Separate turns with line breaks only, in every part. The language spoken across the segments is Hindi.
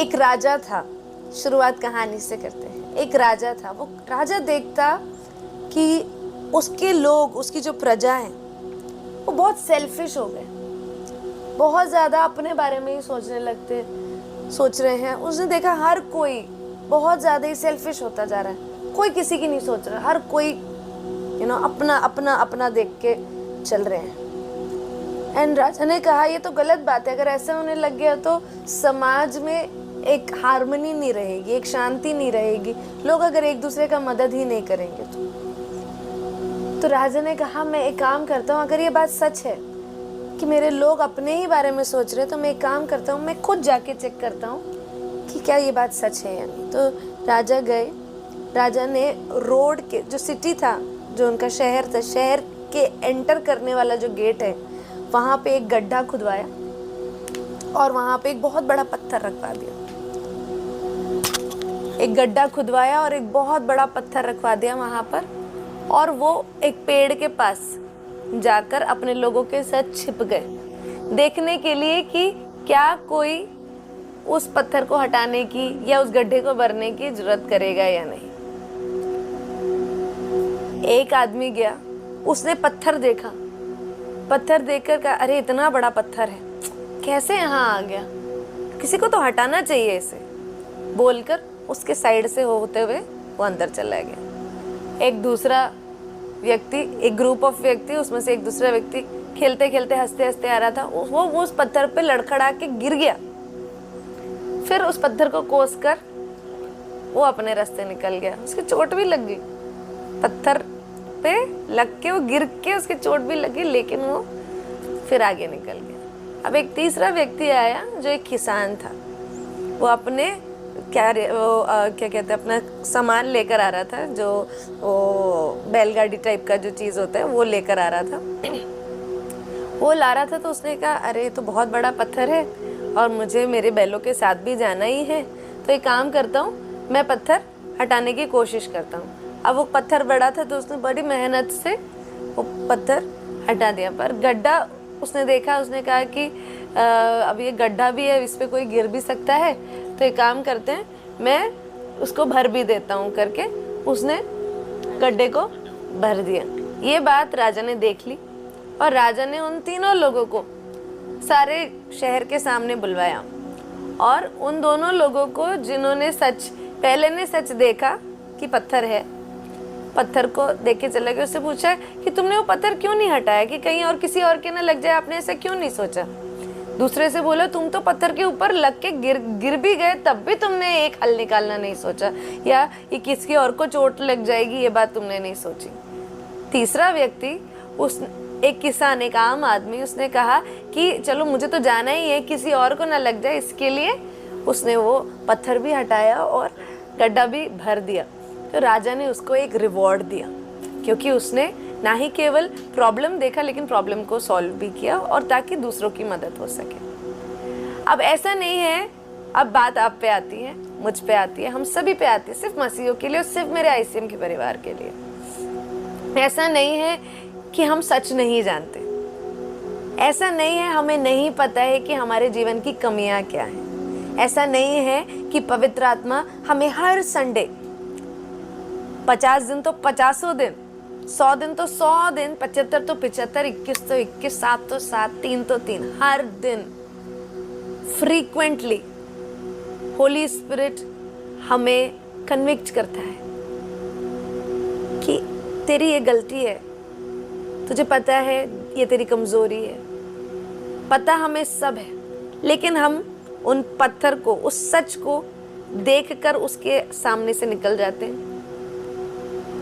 एक राजा था, शुरुआत कहानी से करते हैं। एक राजा था, वो राजा देखता कि उसके लोग, उसकी जो प्रजा है वो बहुत सेल्फिश हो गए, बहुत ज़्यादा अपने बारे में ही सोच रहे हैं। उसने देखा हर कोई बहुत ज़्यादा ही सेल्फिश होता जा रहा है, कोई किसी की नहीं सोच रहा, हर कोई अपना अपना अपना देख के चल रहे हैं। एंड राजा ने कहा ये तो गलत बात है, अगर ऐसा होने लग गया तो समाज में एक हार्मनी नहीं रहेगी, एक शांति नहीं रहेगी, लोग अगर एक दूसरे का मदद ही नहीं करेंगे तो राजा ने कहा मैं एक काम करता हूँ, अगर ये बात सच है कि मेरे लोग अपने ही बारे में सोच रहे हैं तो मैं एक काम करता हूँ, मैं खुद जाके चेक करता हूँ कि क्या ये बात सच है या नहीं। तो राजा गए, राजा ने रोड के जो सिटी था, जो उनका शहर था, शहर के एंटर करने वाला जो गेट है वहाँ पे एक गड्ढा खुदवाया और वहाँ पे एक बहुत बड़ा पत्थर रखवा दिया। एक गड्ढा खुदवाया और एक बहुत बड़ा पत्थर रखवा दिया वहाँ पर, और वो एक पेड़ के पास जाकर अपने लोगों के साथ छिप गए, देखने के लिए कि क्या कोई उस पत्थर को हटाने की या उस गड्ढे को भरने की जरूरत करेगा या नहीं। एक आदमी गया, उसने पत्थर देखा, पत्थर देखकर कहा अरे इतना बड़ा पत्थर है, कैसे यहाँ आ गया, किसी को तो हटाना चाहिए इसे, बोलकर उसके साइड से होते हुए वो अंदर चला गया। एक दूसरा व्यक्ति, एक ग्रुप ऑफ व्यक्ति, उसमें से एक दूसरा व्यक्ति खेलते खेलते हंसते हंसते आ रहा था, वो उस पत्थर पे लड़खड़ा के गिर गया। फिर उस पत्थर को कोस कर वो अपने रास्ते निकल गया, उसकी चोट भी लग गई, पत्थर पे लग के वो गिर के उसकी चोट भी लगी, लेकिन वो फिर आगे निकल गया। अब एक तीसरा व्यक्ति आया जो एक किसान था, वो अपने क्या कहते हैं, अपना सामान लेकर आ रहा था, जो वो बैलगाड़ी टाइप का जो चीज़ होता है वो लेकर आ रहा था। वो ला रहा था तो उसने कहा अरे तो बहुत बड़ा पत्थर है और मुझे मेरे बैलों के साथ भी जाना ही है, तो एक काम करता हूँ, मैं पत्थर हटाने की कोशिश करता हूँ। अब वो पत्थर बड़ा था तो उसने बड़ी मेहनत से वो पत्थर हटा दिया, पर गड्ढा उसने देखा, उसने कहा कि अब ये गड्ढा भी है, इस पे कोई गिर भी सकता है, तो एक काम करते हैं मैं उसको भर भी देता हूँ करके उसने गड्ढे को भर दिया। ये बात राजा ने देख ली और राजा ने उन तीनों लोगों को सारे शहर के सामने बुलवाया और उन दोनों लोगों को जिन्होंने पहले ने सच देखा कि पत्थर है, पत्थर को देख के चला गया, उससे पूछा कि तुमने वो पत्थर क्यों नहीं हटाया कि कहीं और किसी और के ना लग जाए, आपने ऐसा क्यों नहीं सोचा। दूसरे से बोला तुम तो पत्थर के ऊपर लग के गिर भी गए, तब भी तुमने एक हल निकालना नहीं सोचा, या ये किसी और को चोट लग जाएगी ये बात तुमने नहीं सोची। तीसरा व्यक्ति, एक किसान, एक आम आदमी, उसने कहा कि चलो मुझे तो जाना ही है, किसी और को ना लग जाए, इसके लिए उसने वो पत्थर भी हटाया और गड्ढा भी भर दिया। तो राजा ने उसको एक रिवॉर्ड दिया, क्योंकि उसने ना ही केवल प्रॉब्लम देखा लेकिन प्रॉब्लम को सॉल्व भी किया, और ताकि दूसरों की मदद हो सके। अब ऐसा नहीं है, अब बात आप पे आती है, मुझ पे आती है, हम सभी पे आती है, सिर्फ मसीहों के लिए और सिर्फ मेरे आईसीएम के परिवार के लिए। ऐसा नहीं है कि हम सच नहीं जानते, ऐसा नहीं है हमें नहीं पता है कि हमारे जीवन की कमियां क्या हैं, ऐसा नहीं है कि पवित्र आत्मा हमें हर संडे 50 दिन तो 50 दिन, 100 दिन तो 100 दिन, 75 तो 75, 21 तो 21, 7 तो 7, 3 तो 3, हर दिन फ्रीक्वेंटली होली स्पिरिट हमें कन्विक्ट करता है कि तेरी ये गलती है, तुझे पता है ये तेरी कमजोरी है, पता हमें सब है, लेकिन हम उन पत्थर को, उस सच को देखकर उसके सामने से निकल जाते हैं।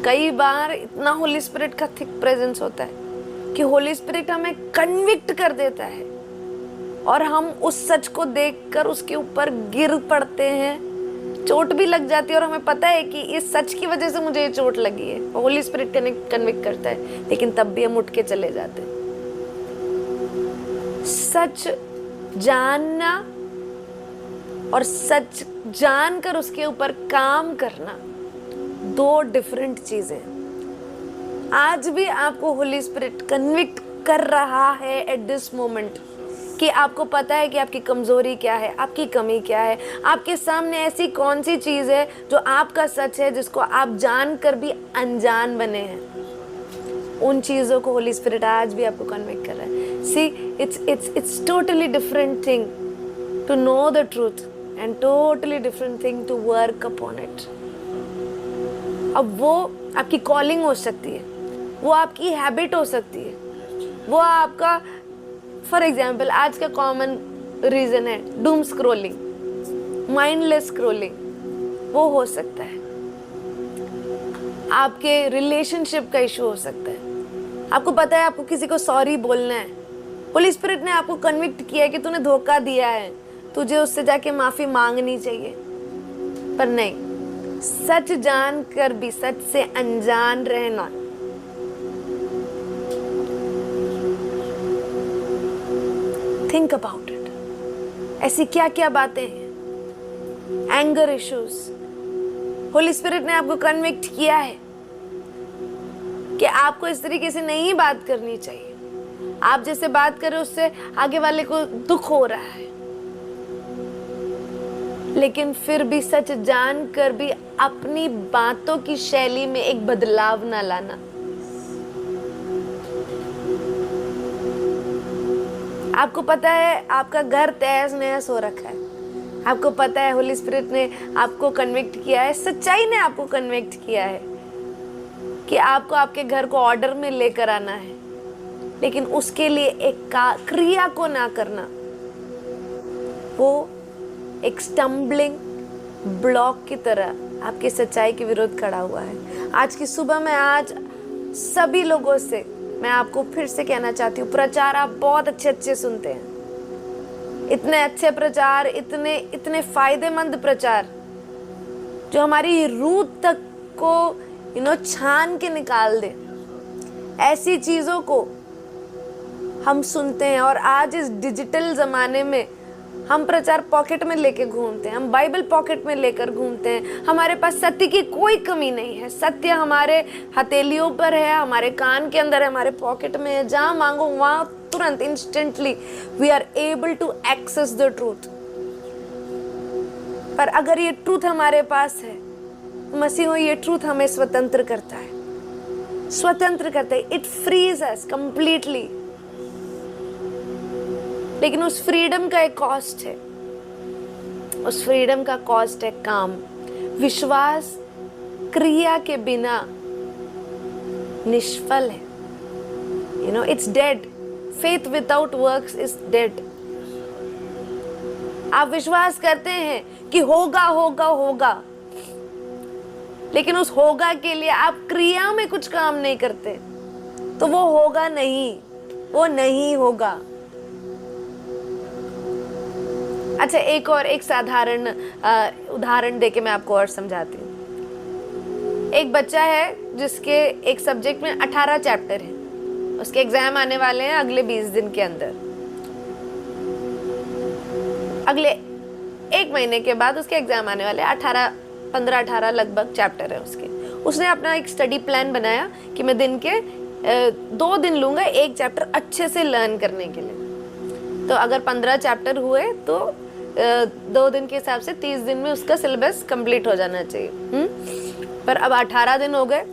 कई बार इतना होली स्पिरिट का थिक प्रेजेंस होता है कि होली स्पिरिट हमें कन्विक्ट कर देता है और हम उस सच को देखकर उसके ऊपर गिर पड़ते हैं, चोट भी लग जाती है और हमें पता है कि इस सच की वजह से मुझे ये चोट लगी है, होली स्पिरिट कन्विक्ट करता है, लेकिन तब भी हम उठ के चले जाते हैं। सच जानना और सच जानकर उसके ऊपर काम करना दो डिफरेंट चीजें। आज भी आपको होली स्पिरिट कन्विक्ट कर रहा है एट दिस मोमेंट कि आपको पता है कि आपकी कमज़ोरी क्या है, आपकी कमी क्या है, आपके सामने ऐसी कौन सी चीज़ है जो आपका सच है, जिसको आप जान कर भी अनजान बने हैं। उन चीज़ों को होली स्पिरिट आज भी आपको कन्विक्ट कर रहा है। See, it's totally different thing to know the truth and totally different thing to work upon it. अब वो आपकी कॉलिंग हो सकती है, वो आपकी हैबिट हो सकती है, वो आपका, फॉर एग्जाम्पल आज का कॉमन रीज़न है डूम स्क्रोलिंग, माइंडलेस स्क्रोलिंग, वो हो सकता है। आपके रिलेशनशिप का इशू हो सकता है। आपको पता है आपको किसी को सॉरी बोलना है, होली स्पिरिट ने आपको कन्विक्ट किया है कि तूने धोखा दिया है, तुझे उससे जाके माफ़ी मांगनी चाहिए, पर नहीं, सच जान कर भी सच से अनजान रहना। Think about it. ऐसी क्या क्या बातें हैं, एंगर इश्यूज, होली स्पिरिट ने आपको कन्विक्ट किया है कि आपको इस तरीके से नहीं बात करनी चाहिए, आप जैसे बात करें उससे आगे वाले को दुख हो रहा है, लेकिन फिर भी सच जान कर भी अपनी बातों की शैली में एक बदलाव ना लाना। आपको पता है आपका घर तहस नहस हो रखा है, आपको पता है होली स्पिरिट ने आपको कन्विक्ट किया है, सच्चाई ने आपको कन्विक्ट किया है कि आपको आपके घर को ऑर्डर में लेकर आना है, लेकिन उसके लिए एक क्रिया को ना करना, वो एक स्टम्बलिंग ब्लॉक की तरह आपकी सच्चाई के विरुद्ध खड़ा हुआ है। आज की सुबह में आज सभी लोगों से मैं आपको फिर से कहना चाहती हूँ, प्रचार आप बहुत अच्छे अच्छे सुनते हैं, इतने अच्छे प्रचार, इतने इतने फायदेमंद प्रचार जो हमारी रूह तक को छान के निकाल दे, ऐसी चीज़ों को हम सुनते हैं। और आज इस डिजिटल ज़माने में हम प्रचार पॉकेट में लेके घूमते हैं, हम बाइबल पॉकेट में लेकर घूमते हैं। हमारे पास सत्य की कोई कमी नहीं है, सत्य हमारे हथेलियों पर है, हमारे कान के अंदर है, हमारे पॉकेट में है, जहाँ मांगो वहाँ तुरंत instantly we are able to access the truth. पर अगर ये ट्रूथ हमारे पास है, मसीहों, ये ट्रूथ हमें स्वतंत्र करता है, स्वतंत्र करता है। It frees us completely. लेकिन उस फ्रीडम का एक कॉस्ट है, उस फ्रीडम का कॉस्ट है काम। विश्वास क्रिया के बिना निष्फल है, it's dead. Faith without works is dead. आप विश्वास करते हैं कि होगा होगा होगा, लेकिन उस होगा के लिए आप क्रिया में कुछ काम नहीं करते, तो वो होगा नहीं, वो नहीं होगा। अच्छा, एक साधारण उदाहरण देके मैं आपको और समझाती हूँ। एक बच्चा है जिसके एक सब्जेक्ट में 18 चैप्टर हैं, उसके एग्जाम आने वाले हैं अगले 20 दिन के अंदर। अगले 1 महीने के बाद उसके एग्जाम आने वाले 15-18 लगभग चैप्टर है उसके। उसने अपना एक स्टडी प्लान बनाया कि मैं दिन के 2 दिन लूँगा एक चैप्टर अच्छे से लर्न करने के लिए। तो अगर 15 चैप्टर हुए तो 2 दिन के हिसाब से 30 दिन में उसका सिलेबस कंप्लीट हो जाना चाहिए। पर अब 18 दिन हो गए।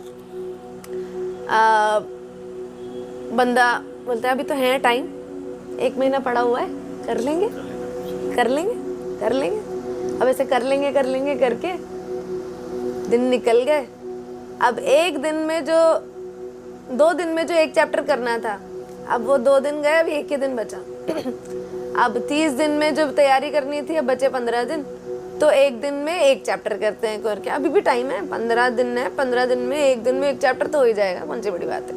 बंदा बोलता है अभी तो है टाइम, 1 महीना पड़ा हुआ है, कर लेंगे कर लेंगे कर लेंगे। अब ऐसे कर लेंगे करके दिन निकल गए। अब 2 दिन में जो एक चैप्टर करना था, अब वो 2 दिन गए, अब 1 ही दिन बचा। अब 30 दिन में जो तैयारी करनी थी, अब बचे 15 दिन, तो 1 दिन में 1 चैप्टर करते हैं करके। अभी भी टाइम है, 15 दिन है, 15 दिन में 1 दिन में 1 चैप्टर तो हो ही जाएगा, कौन सी बड़ी बात है।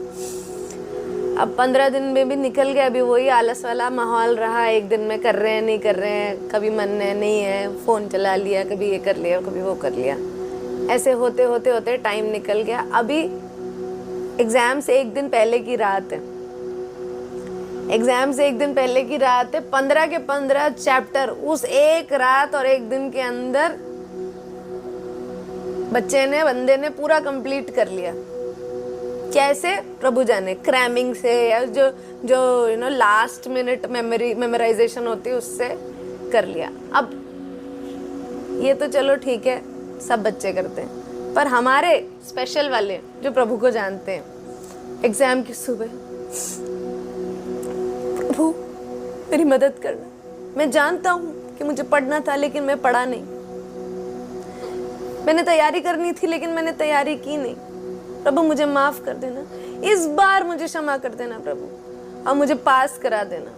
अब 15 दिन में भी निकल गया, अभी वही आलस वाला माहौल रहा। 1 दिन में कर रहे हैं, नहीं कर रहे हैं, कभी मन है नहीं है, फ़ोन चला लिया, कभी ये कर लिया, कभी वो कर लिया। ऐसे होते होते होते टाइम निकल गया। अभी एग्ज़ाम से 1 दिन पहले की रात है, एग्ज़ाम से 1 दिन पहले की रात है। 15 के 15 चैप्टर उस एक रात और 1 दिन के अंदर बंदे ने पूरा कंप्लीट कर लिया। कैसे? प्रभु जाने, क्रैमिंग से, या जो जो लास्ट मिनट मेमोराइजेशन होती है उससे कर लिया। अब ये तो चलो ठीक है, सब बच्चे करते हैं, पर हमारे स्पेशल वाले जो प्रभु को जानते हैं, एग्जाम की सुबह, प्रभु मेरी मदद करना, मैं जानता हूँ कि मुझे पढ़ना था लेकिन मैं पढ़ा नहीं, मैंने तैयारी करनी थी लेकिन मैंने तैयारी की नहीं, प्रभु मुझे माफ कर देना, इस बार मुझे क्षमा कर देना प्रभु, और मुझे पास करा देना।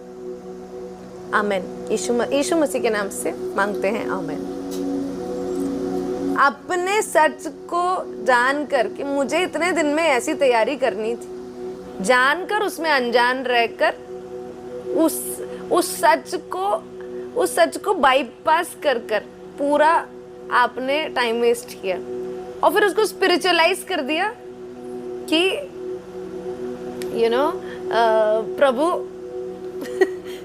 आमेन। यीशु मसीह के नाम से मांगते हैं, आमेन। अपने सच को जानकर कि मुझे इतने दिन में ऐसी तैयारी करनी थी, जानकर उसमें अनजान रहकर उस सच को बाईपास कर पूरा आपने टाइम वेस्ट किया, और फिर उसको स्पिरिचुअलाइज कर दिया कि प्रभु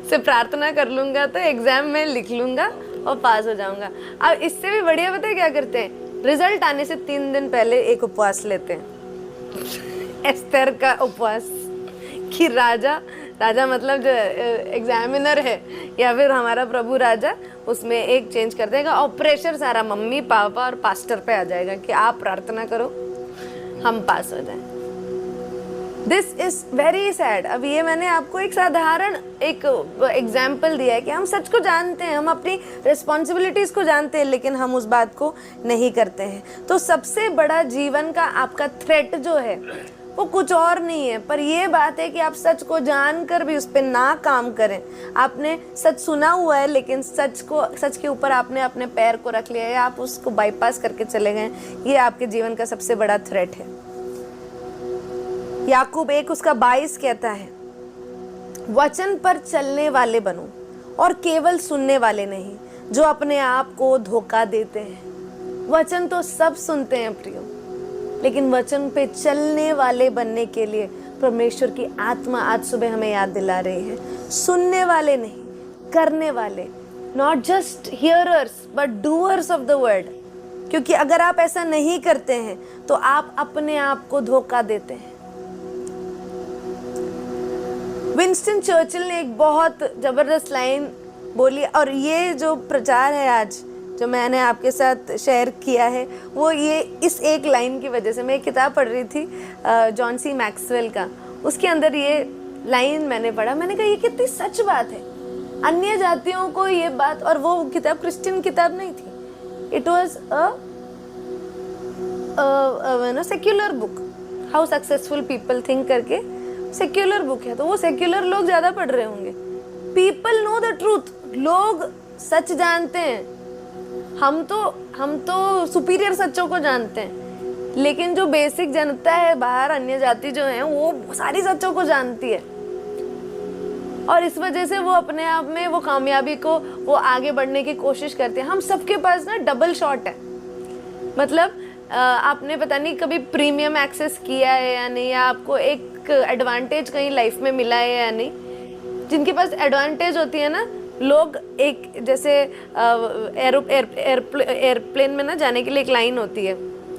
से प्रार्थना कर लूंगा तो एग्जाम में लिख लूंगा और पास हो जाऊंगा। अब इससे भी बढ़िया पता है क्या करते हैं, रिजल्ट आने से 3 दिन पहले एक उपवास लेते हैं, एस्तर का उपवास, कि राजा मतलब जो एग्जामिनर है या फिर हमारा प्रभु राजा, उसमें एक चेंज कर देगा और प्रेशर सारा मम्मी पापा और पास्टर पे आ जाएगा कि आप प्रार्थना करो हम पास हो जाए। This is very sad. अब ये मैंने आपको एक साधारण एक एग्जाम्पल दिया है कि हम सच को जानते हैं, हम अपनी रिस्पॉन्सिबिलिटीज को जानते हैं, लेकिन हम उस बात को नहीं करते हैं। तो सबसे बड़ा जीवन का आपका थ्रेट जो है वो कुछ और नहीं है, पर ये बात है कि आप सच को जानकर भी उस पर ना काम करें। आपने सच सुना हुआ है लेकिन सच के ऊपर आपने अपने पैर को रख लिया है, आप उसको बाईपास करके चले गए। ये आपके जीवन का सबसे बड़ा थ्रेट है। याकूब 1:22 कहता है, वचन पर चलने वाले बनो और केवल सुनने वाले नहीं, जो अपने आप को धोखा देते हैं। वचन तो सब सुनते हैं प्रियो, लेकिन वचन पे चलने वाले बनने के लिए परमेश्वर की आत्मा आज सुबह हमें याद दिला रही है। सुनने वाले नहीं, करने वाले, not just hearers but doers of the word. क्योंकि अगर आप ऐसा नहीं करते हैं तो आप अपने आप को धोखा देते हैं। विंस्टन चर्चिल ने एक बहुत जबरदस्त लाइन बोली, और ये जो प्रचार है आज जो मैंने आपके साथ शेयर किया है वो ये इस एक लाइन की वजह से। मैं एक किताब पढ़ रही थी जॉन सी मैक्सवेल का, उसके अंदर ये लाइन मैंने पढ़ा, मैंने कहा ये कितनी सच बात है। अन्य जातियों को ये बात, और वो किताब क्रिश्चियन किताब नहीं थी, it was a secular book, how successful people think करके सेक्युलर बुक है। तो वो सेक्युलर लोग ज्यादा पढ़ रहे होंगे। पीपल नो द ट्रूथ, लोग सच जानते हैं। हम तो सुपीरियर सच्चों को जानते हैं, लेकिन जो बेसिक जनता है बाहर, अन्य जाति जो है, वो सारी सच्चों को जानती है, और इस वजह से वो अपने आप में वो कामयाबी को वो आगे बढ़ने की कोशिश करते हैं। हम सबके पास ना डबल शॉट है, मतलब आपने पता नहीं कभी प्रीमियम एक्सेस किया है या नहीं, या आपको एक एडवांटेज कहीं लाइफ में मिला है या नहीं। जिनके पास एडवांटेज होती है ना, लोग एक जैसे एयरप्लेन में ना जाने के लिए एक लाइन होती है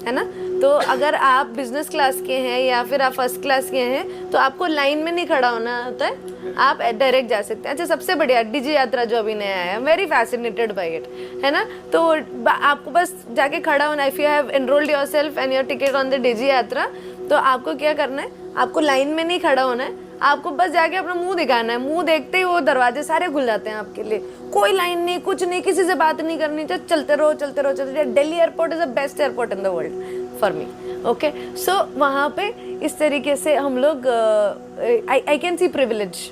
ना, तो अगर आप बिजनेस क्लास के हैं या फिर आप फर्स्ट क्लास के हैं तो आपको लाइन में नहीं खड़ा होना होता है, आप डायरेक्ट जा सकते हैं। अच्छा, सबसे बढ़िया डिजी यात्रा जो अभी नया आया, वेरी फैसिनेटेड बाय इट, है ना। तो आपको बस जाके खड़ा होना, if you have enrolled yourself and your ticket on the DigiYatra, तो आपको क्या करना है, आपको लाइन में नहीं खड़ा होना है, आपको बस जाके अपना मुंह दिखाना है। मुंह देखते ही वो दरवाजे सारे खुल जाते हैं आपके लिए, कोई लाइन नहीं, कुछ नहीं, किसी से बात नहीं करनी, चलते रहो चलते रहो चलते रहो। Delhi airport is the best airport in the world for me, okay. So वहाँ पे इस तरीके से हम लोग आई कैन सी प्रिविलेज।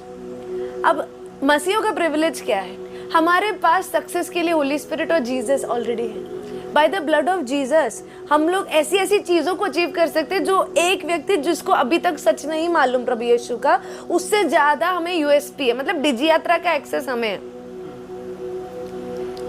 अब मसीहों का प्रिविलेज क्या है? हमारे पास सक्सेस के लिए होली स्पिरिट और जीसस ऑलरेडी है। By the blood of Jesus हम लोग ऐसी ऐसी चीजों को अचीव कर सकते हैं जो एक व्यक्ति जिसको अभी तक सच नहीं मालूम प्रभु यीशु का, उससे ज्यादा हमें यूएसपी है, मतलब डिजी यात्रा का एक्सेस हमें है।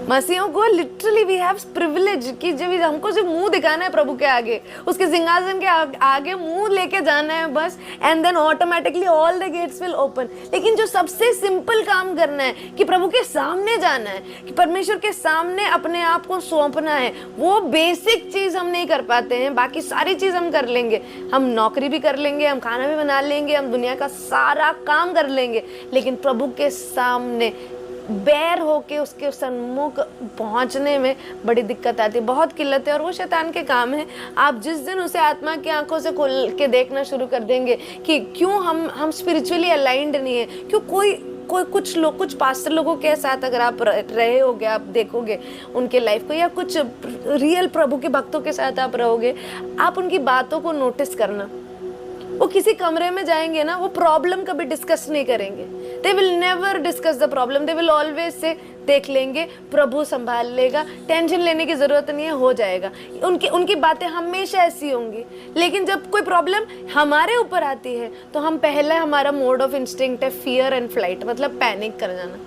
मसीहों को लिटरली वी हैव प्रिविलेज कि जब हमको सिर्फ मुंह दिखाना है प्रभु के आगे, उसके सिंहासन के आगे मुंह लेके जाना है बस, and then automatically all the gates will open. लेकिन जो सबसे सिंपल काम करना है कि प्रभु के सामने जाना है, कि परमेश्वर के सामने अपने आप को सौंपना है, वो बेसिक चीज हम नहीं कर पाते हैं। बाकी सारी चीज हम कर लेंगे, हम नौकरी भी कर लेंगे, हम खाना भी बना लेंगे, हम दुनिया का सारा काम कर लेंगे, लेकिन प्रभु के सामने बैर होके उसके सन्मुख पहुंचने में बड़ी दिक्कत आती है, बहुत किल्लत है। और वो शैतान के काम है। आप जिस दिन उसे आत्मा की आंखों से खोल के देखना शुरू कर देंगे कि क्यों हम स्पिरिचुअली अलाइंड नहीं है, क्यों कोई कुछ पास्टर लोगों के साथ अगर आप रहे होगे, आप देखोगे उनके लाइफ को, या कुछ रियल प्रभु के भक्तों के साथ आप रहोगे, आप उनकी बातों को नोटिस करना। वो किसी कमरे में जाएंगे ना, वो प्रॉब्लम कभी डिस्कस नहीं करेंगे। They will never discuss the problem, they will always say देख लेंगे, प्रभु संभाल लेगा, टेंशन लेने की जरूरत नहीं है, हो जाएगा। उनकी बातें हमेशा ऐसी होंगी। लेकिन जब कोई प्रॉब्लम हमारे ऊपर आती है तो हम पहले, हमारा मोड ऑफ इंस्टिंक्ट है फियर एंड फ्लाइट, मतलब पैनिक कर जाना।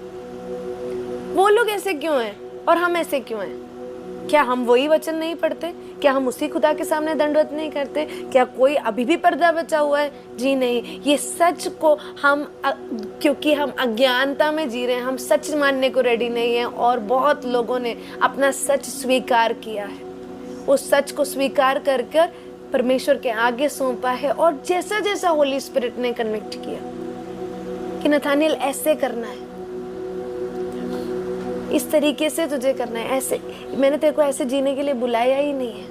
वो लोग ऐसे क्यों हैं और हम ऐसे क्यों हैं? क्या हम वही वचन नहीं पढ़ते? क्या हम उसी खुदा के सामने दंडवत नहीं करते? क्या कोई अभी भी पर्दा बचा हुआ है? जी नहीं। ये सच को हम क्योंकि हम अज्ञानता में जी रहे हैं, हम सच मानने को रेडी नहीं है। और बहुत लोगों ने अपना सच स्वीकार किया है, उस सच को स्वीकार कर कर परमेश्वर के आगे सौंपा है। और जैसा जैसा होली स्पिरिट ने कन्विक्ट किया कि नथानिएल ऐसे करना है, इस तरीके से तुझे करना है, ऐसे, मैंने तेरे को ऐसे जीने के लिए बुलाया ही नहीं है,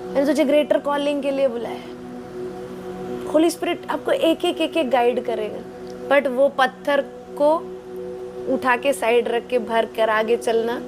मैंने तुझे ग्रेटर कॉलिंग के लिए बुलाया है। होली स्पिरिट आपको एक एक गाइड करेगा, बट वो पत्थर को उठा के साइड रख के भर कर आगे चलना,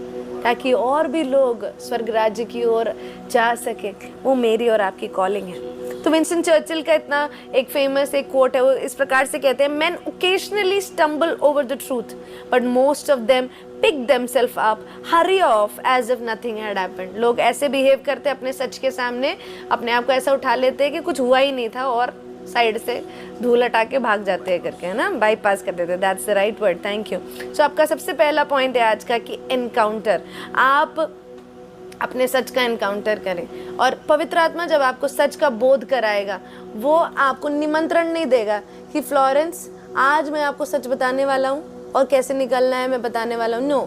ताकि और भी लोग स्वर्ग राज्य की ओर जा सके, वो मेरी और आपकी कॉलिंग है। तो विंस्टन चर्चिल का इतना एक फेमस एक कोट है, वो इस प्रकार से कहते हैं, man occasionally stumble over the truth but most of them pick themself up, hurry off as if nothing had happened. लोग ऐसे बिहेव करते अपने सच के सामने, अपने आप को ऐसा उठा लेते हैं कि कुछ हुआ ही नहीं था, और साइड से धूल हटा के भाग जाते हैं करके, है ना, बाईपास कर देते हैं। That's the right word, thank you. So आपका सबसे पहला पॉइंट है आज का कि एनकाउंटर, आप अपने सच का एनकाउंटर करें। और पवित्र आत्मा जब आपको सच का बोध कराएगा, वो आपको निमंत्रण नहीं देगा कि फ्लोरेंस आज मैं आपको सच बताने वाला हूँ और कैसे निकलना है मैं बताने वाला हूँ। No,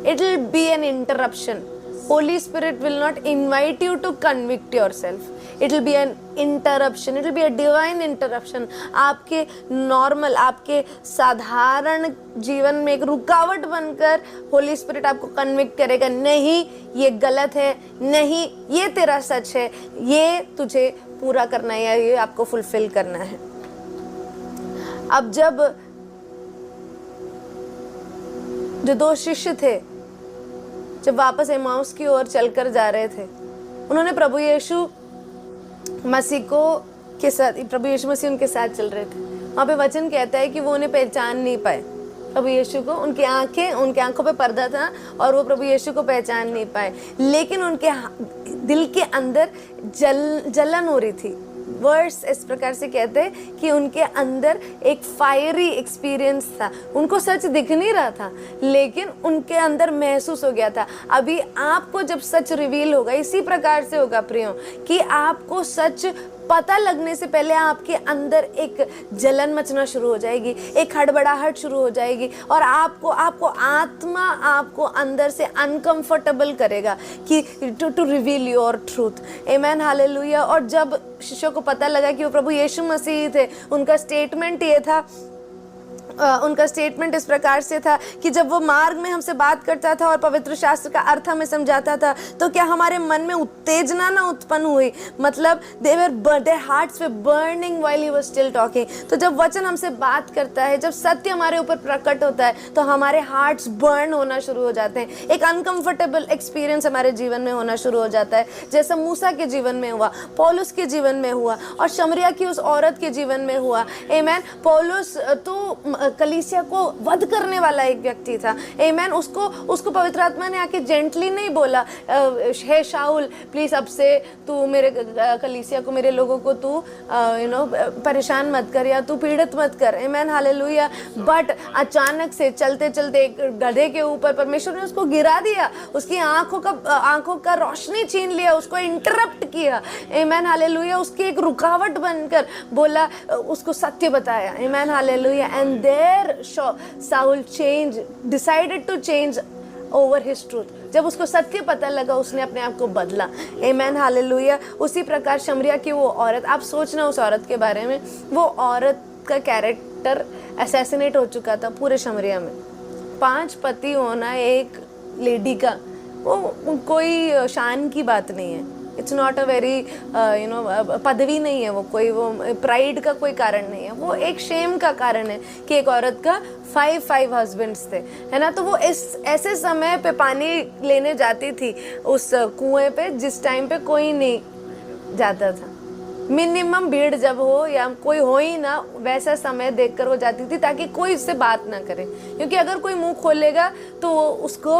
it will be an interruption. Holy Spirit will not invite you to convict yourself. It will be an interruption. It will be a divine interruption. आपके नॉर्मल, आपके साधारण जीवन में एक रुकावट बनकर Holy Spirit आपको कन्विक्ट करेगा, नहीं ये गलत है, नहीं ये तेरा सच है, ये तुझे पूरा करना है या ये आपको फुलफिल करना है। अब जब जो दो शिष्य थे जब वापस एमाउस की ओर चलकर जा रहे थे, उन्होंने प्रभु यीशु मसीह उनके साथ चल रहे थे। वहाँ पे वचन कहता है कि वो उन्हें पहचान नहीं पाए, प्रभु यीशु को। उनकी आंखों पे पर्दा था और वो प्रभु यीशु को पहचान नहीं पाए, लेकिन उनके दिल के अंदर जलन हो रही थी। वर्ड्स इस प्रकार से कहते हैं कि उनके अंदर एक फायरी एक्सपीरियंस था। उनको सच दिख नहीं रहा था, लेकिन उनके अंदर महसूस हो गया था। अभी आपको जब सच रिवील होगा, इसी प्रकार से होगा प्रियो, कि आपको सच पता लगने से पहले आपके अंदर एक जलन मचना शुरू हो जाएगी, एक हड़बड़ाहट शुरू हो जाएगी, और आपको आत्मा आपको अंदर से अनकंफर्टेबल करेगा कि to reveal your truth. Amen, hallelujah. और जब शिष्यों को पता लगा कि वो प्रभु यीशु मसीह थे, उनका स्टेटमेंट ये था, उनका स्टेटमेंट इस प्रकार से था कि जब वो मार्ग में हमसे बात करता था और पवित्र शास्त्र का अर्थ हमें समझाता था, तो क्या हमारे मन में उत्तेजना ना उत्पन्न हुई? मतलब their hearts were burning while he was still talking। तो जब वचन हमसे बात करता है, जब सत्य हमारे ऊपर प्रकट होता है, तो हमारे हार्ट्स बर्न होना शुरू हो जाते हैं। एक अनकंफर्टेबल एक्सपीरियंस हमारे जीवन में होना शुरू हो जाता है, जैसा मूसा के जीवन में हुआ, पौलुस के जीवन में हुआ और शमरिया की उस औरत के जीवन में हुआ। आमेन। पौलुस तो कलीसिया को वध करने वाला एक व्यक्ति था। आमेन। उसको पवित्र आत्मा ने आके जेंटली नहीं बोला, हे शाऊल प्लीज अब से तू मेरे कलीसिया को, मेरे लोगों को तू परेशान मत कर या तू पीड़ित मत कर। आमेन, हालेलुया। बट अचानक से चलते चलते एक गधे के ऊपर परमेश्वर ने उसको गिरा दिया, उसकी आंखों का रोशनी छीन लिया, उसको इंटरप्ट किया। Amen, hallelujah. उसकी एक रुकावट बनकर बोला, उसको सत्य बताया। Amen, hallelujah. And there Saul decided to change over his truth. जब उसको सत्य पता लगा उसने अपने आप को बदला। आमेन, हालेलुया। उसी प्रकार शमरिया की वो औरत, आप सोचना उस औरत के बारे में, वो औरत का कैरेक्टर असैसिनेट हो चुका था पूरे शमरिया में। 5 पति होना एक लेडी का वो कोई शान की बात नहीं है। इट्स नॉट अ वेरी पदवी नहीं है, वो कोई वो प्राइड का कोई कारण नहीं है, वो एक शेम का कारण है कि एक औरत का 5 हस्बैंड्स थे, है ना। तो वो ऐसे समय पे पानी लेने जाती थी उस कुएं पे जिस टाइम पे कोई नहीं जाता था। मिनिमम भीड़ जब हो या कोई हो ही ना, वैसा समय देखकर वो जाती थी ताकि कोई उससे बात ना करे, क्योंकि अगर कोई मुंह खोलेगा तो वो उसको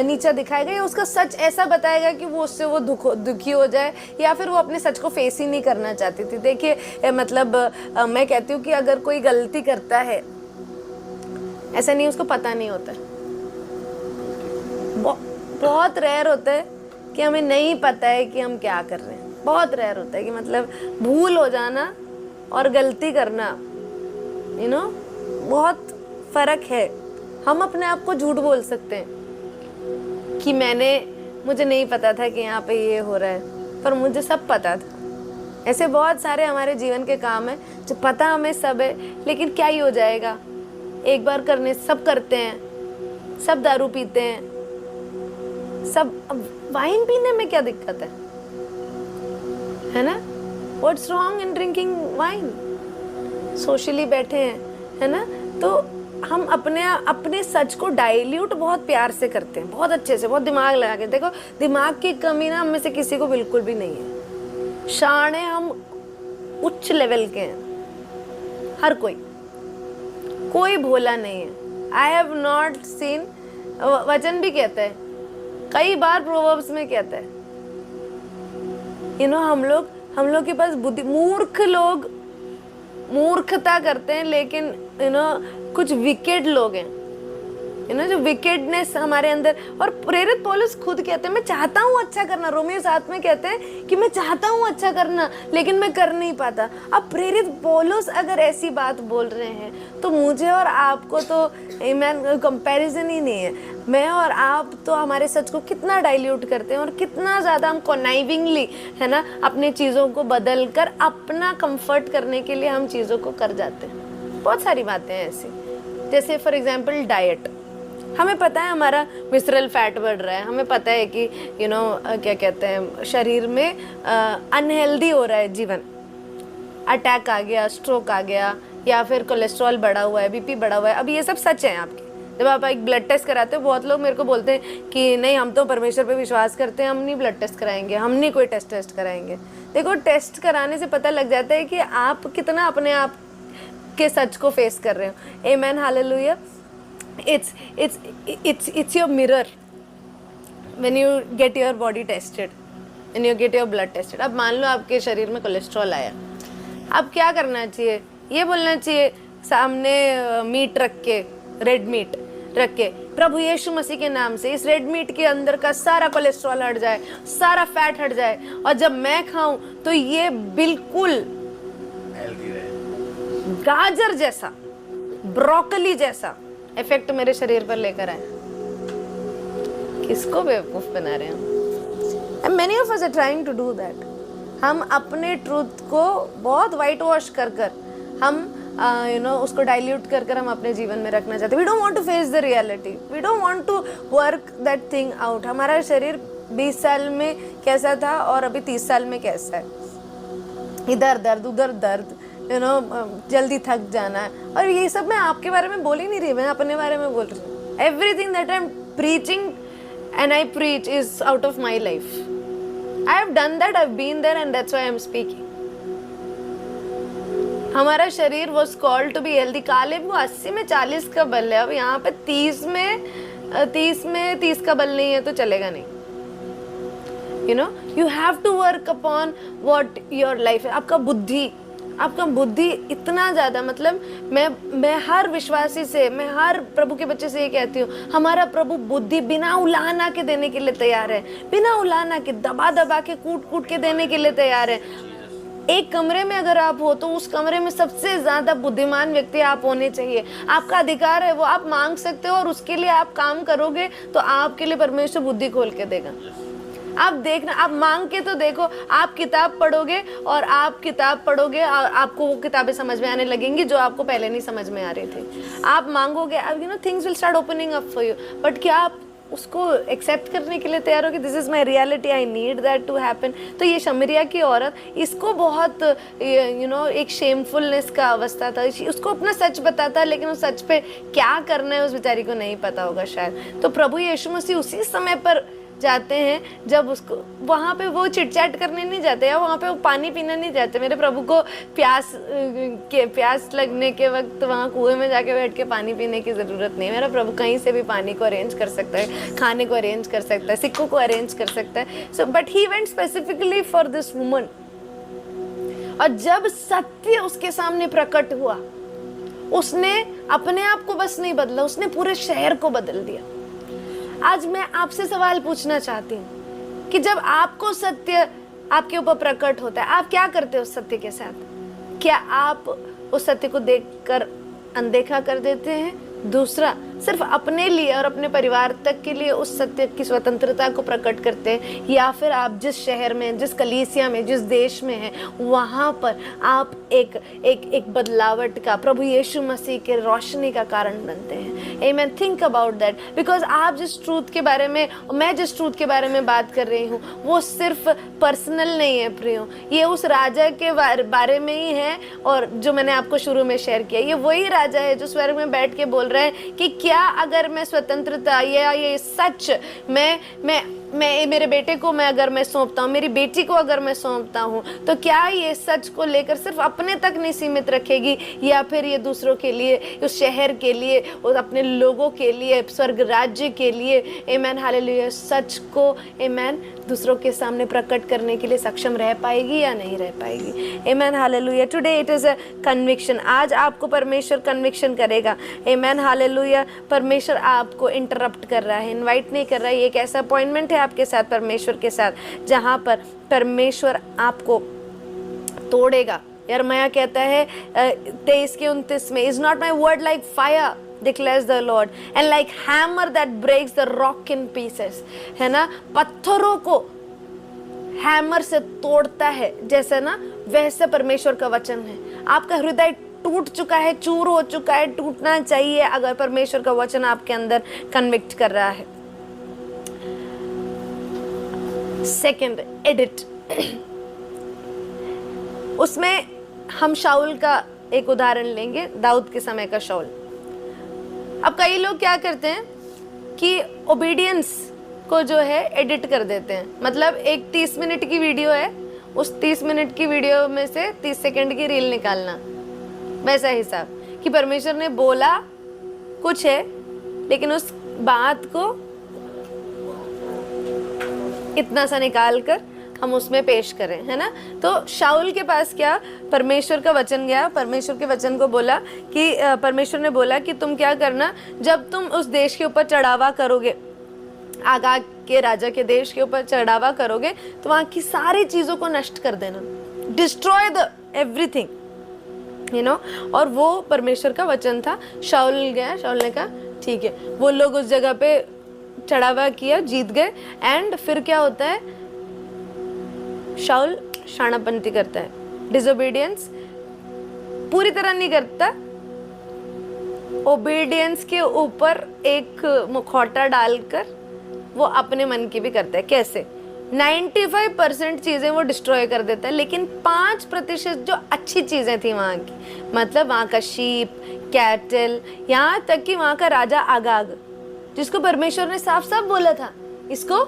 नीचा दिखाएगा या उसका सच ऐसा बताएगा कि वो उससे वो दुखी हो जाए, या फिर वो अपने सच को फेस ही नहीं करना चाहती थी। देखिए मतलब मैं कहती हूँ कि अगर कोई गलती करता है, ऐसा नहीं उसको पता नहीं होता, बहुत रेयर होता है कि हमें नहीं पता है कि हम क्या कर रहे हैं। बहुत रेयर होता है कि मतलब भूल हो जाना और गलती करना, बहुत फर्क है। हम अपने आप को झूठ बोल सकते हैं कि मुझे नहीं पता था कि यहाँ पे ये हो रहा है, पर मुझे सब पता था। ऐसे बहुत सारे हमारे जीवन के काम है जो पता हमें सब है, लेकिन क्या ही हो जाएगा, एक बार करने सब करते हैं, सब दारू पीते हैं, सब। वाइन पीने में क्या दिक्कत है ना? What's wrong in drinking wine? Socially बैठे हैं, है ना। तो हम अपने सच को डाइल्यूट बहुत प्यार से करते हैं, बहुत अच्छे से, बहुत दिमाग लगा के। देखो दिमाग की कमी ना हम में से किसी को बिल्कुल भी नहीं है। शाणे हम उच्च लेवल के हैं, हर कोई भोला नहीं है। आई हैव नॉट सीन, वचन भी कहता है, कई बार प्रोवर्ब्स में कहता है, हम लोग के पास बुद्धि, मूर्ख लोग मूर्खता करते हैं, लेकिन कुछ विकेड लोग हैं, जो विकेडनेस हमारे अंदर। और प्रेरित पौलुस खुद कहते हैं मैं चाहता हूँ अच्छा करना, रोमियो 7 में कहते हैं कि मैं चाहता हूँ अच्छा करना लेकिन मैं कर नहीं पाता। अब प्रेरित पौलुस अगर ऐसी बात बोल रहे हैं तो मुझे और आपको तो आमेन कंपैरिजन ही नहीं है। मैं और आप तो हमारे सच को कितना डाइल्यूट करते हैं और कितना ज़्यादा हम कॉनाइविंगली, है ना, अपने चीज़ों को बदल कर अपना कंफर्ट करने के लिए हम चीज़ों को कर जाते हैं। बहुत सारी बातें हैं ऐसी, जैसे फॉर एग्जाम्पल डाइट। हमें पता है हमारा विसरल फैट बढ़ रहा है, हमें पता है कि क्या कहते हैं, शरीर में अनहेल्दी हो रहा है जीवन, अटैक आ गया, स्ट्रोक आ गया, या फिर कोलेस्ट्रॉल बढ़ा हुआ है, बीपी बढ़ा हुआ है। अब ये सब सच है आपके। जब आप एक ब्लड टेस्ट कराते हो, बहुत लोग मेरे को बोलते हैं कि नहीं हम तो परमेश्वर पे विश्वास करते हैं, हम नहीं ब्लड टेस्ट कराएंगे, हम नहीं कोई टेस्ट कराएंगे। देखो टेस्ट कराने से पता लग जाता है कि आप कितना अपने आप के सच को फेस कर रहे हो। आमेन, hallelujah. It's your mirror when you get your body tested, when you get your blood tested। अब मान लो आपके शरीर में कोलेस्ट्रॉल आया, अब क्या करना चाहिए? ये बोलना चाहिए सामने मीट रख के, रेड मीट रख के, प्रभु यीशु मसीह के नाम से इस रेड मीट के अंदर का सारा कोलेस्ट्रॉल हट जाए, सारा फैट हट जाए, और जब मैं खाऊं तो ये बिल्कुल गाजर जैसा, ब्रोकली जैसा इफेक्ट मेरे शरीर पर लेकर आए। किसको बेवकूफ बना रहे हैं? And many of us are trying to do that। हम अपने ट्रूथ को बहुत वाइट वॉश कर हम उसको डाइल्यूट कर हम अपने जीवन में रखना चाहते हैं। We don't want to face the reality, we don't want to work that thing out। हमारा शरीर 20 साल में कैसा था और अभी 30 साल में कैसा है, इधर दर्द उधर दर्द, जल्दी थक जाना है। और ये सब मैं आपके बारे में बोल ही नहीं रही, मैं अपने बारे में बोल रही हूँ। Everything that I am preaching and I preach is out of my life. I have done that, I have been there, and that's why I am speaking. हमारा शरीर was called to be healthy. काले वो 80 में 40 का बल है, अब यहाँ पे 30 में 30 का बल नहीं है तो चलेगा नहीं। You know, you have to work upon what your life है। आपका बुद्धि इतना ज़्यादा, मतलब मैं हर विश्वासी से, मैं हर प्रभु के बच्चे से ये कहती हूँ, हमारा प्रभु बुद्धि बिना उलाहना के देने के लिए तैयार है, बिना उलाहना के, दबा दबा के, कूट के देने के लिए तैयार है। एक कमरे में अगर आप हो तो उस कमरे में सबसे ज्यादा बुद्धिमान व्यक्ति आप होने चाहिए। आपका अधिकार है वो, आप मांग सकते हो और उसके लिए आप काम करोगे तो आपके लिए परमेश्वर बुद्धि खोल के देगा। आप देखना, आप मांग के तो देखो, आप किताब पढ़ोगे और आपको वो किताबें समझ में आने लगेंगी जो आपको पहले नहीं समझ में आ रही थी। आप मांगोगे, अब you know things will start opening up for you, but क्या आप उसको एक्सेप्ट करने के लिए तैयार हो कि this is my reality, I need that to happen. तो ये शमरिया की औरत, इसको बहुत यू नो एक शेमफुलनेस का अवस्था था, उसको अपना सच बताता, लेकिन उस सच पे क्या करना है उस बेचारी को नहीं पता होगा शायद। तो प्रभु यीशु मसीह उसी समय पर जाते हैं जब उसको, वहाँ पे वो चिटचैट करने नहीं जाते या वहाँ पे वो पानी पीने नहीं जाते। मेरे प्रभु को प्यास लगने के वक्त वहाँ कुएं में जाके बैठ के पानी पीने की ज़रूरत नहीं। मेरा प्रभु कहीं से भी पानी को अरेंज कर सकता है, खाने को अरेंज कर सकता है, सिक्कों को अरेंज कर सकता है। So but he went specifically for this woman. और जब सत्य उसके सामने प्रकट हुआ, उसने अपने आप को बस नहीं बदला, उसने पूरे शहर को बदल दिया। आज मैं आपसे सवाल पूछना चाहती हूँ कि जब आपको सत्य आपके ऊपर प्रकट होता है, आप क्या करते हो उस सत्य के साथ? क्या आप उस सत्य को देखकर अनदेखा कर देते हैं? दूसरा, सिर्फ अपने लिए और अपने परिवार तक के लिए उस सत्य की स्वतंत्रता को प्रकट करते हैं, या फिर आप जिस शहर में, जिस कलीसिया में, जिस देश में हैं, वहाँ पर आप एक बदलावट का, प्रभु यीशु मसीह के रोशनी का कारण बनते हैं। आमेन। थिंक अबाउट दैट, बिकॉज आप जिस ट्रूथ के बारे में, मैं जिस ट्रूथ के बारे में बात कर रही हूँ, वो सिर्फ पर्सनल नहीं है प्रियो, ये उस राजा के बारे में ही है। और जो मैंने आपको शुरू में शेयर किया, ये वही राजा है जो स्वर्ग में बैठ के बोल रहे हैं कि क्या अगर मैं स्वतंत्रता या ये सच मैं मेरे बेटे को मैं सौंपता हूँ, मेरी बेटी को अगर मैं सौंपता हूँ, तो क्या ये सच को लेकर सिर्फ अपने तक नहीं सीमित रखेगी, या फिर ये दूसरों के लिए, उस शहर के लिए, उस अपने लोगों के लिए, स्वर्ग राज्य के लिए, आमेन, हालेलुया, सच को आमेन दूसरों के सामने प्रकट करने के लिए सक्षम रह पाएगी या नहीं रह पाएगी? Amen, hallelujah. Today it is a conviction. आज आपको परमेश्वर कन्विक्शन करेगा। Amen, hallelujah. परमेश्वर आपको इंटरप्ट कर रहा है, इनवाइट नहीं कर रहा है। ये एक ऐसा अपॉइंटमेंट है आपके साथ, परमेश्वर के साथ, जहाँ पर परमेश्वर आपको तोड़ेगा। यिर्मयाह कहता है 23-29 में, is not my word like fire declares the Lord, and like hammer that breaks the rock in pieces, है ना, पत्थरों को हैमर से तोड़ता है जैसे ना, वैसे परमेश्वर का वचन है। आपका हृदय टूट चुका है, चूर हो चुका है, टूटना चाहिए अगर परमेश्वर का वचन आपके अंदर कन्विक्ट कर रहा है। Second, edit. उसमें हम शाऊल का एक उदाहरण लेंगे, दाऊद के समय का शाऊल। अब कई लोग क्या करते हैं कि ओबीडियंस को जो है एडिट कर देते हैं। मतलब एक 30 मिनट की वीडियो है, उस 30 मिनट की वीडियो में से 30 सेकंड की रील निकालना, वैसा हिसाब कि परमेश्वर ने बोला कुछ है लेकिन उस बात को इतना सा निकाल कर हम उसमें पेश करें, है ना। तो शाऊल के पास क्या, परमेश्वर का वचन गया, परमेश्वर के वचन को बोला कि परमेश्वर ने बोला कि तुम क्या करना, जब तुम उस देश के ऊपर चढ़ावा करोगे, आगाग के राजा के देश के ऊपर चढ़ावा करोगे, तो वहाँ की सारी चीज़ों को नष्ट कर देना, destroy the everything, you know. और वो परमेश्वर का वचन था। शाऊल गया, शाऊल ने कहा ठीक है, वो लोग उस जगह पे चढ़ावा किया, जीत गए। एंड फिर क्या होता है, शाऊल शानापंती करता है, डिसोबीडियंस पूरी तरह नहीं करता, ओबीडियंस के ऊपर एक मुखौटा डालकर वो अपने मन की भी करता है। कैसे? 95% चीज़ें वो डिस्ट्रॉय कर देता है, लेकिन 5% जो अच्छी चीज़ें थी वहाँ की, मतलब वहाँ का शीप, कैटल, यहाँ तक कि वहाँ का राजा आगाग, जिसको परमेश्वर ने साफ साफ बोला था इसको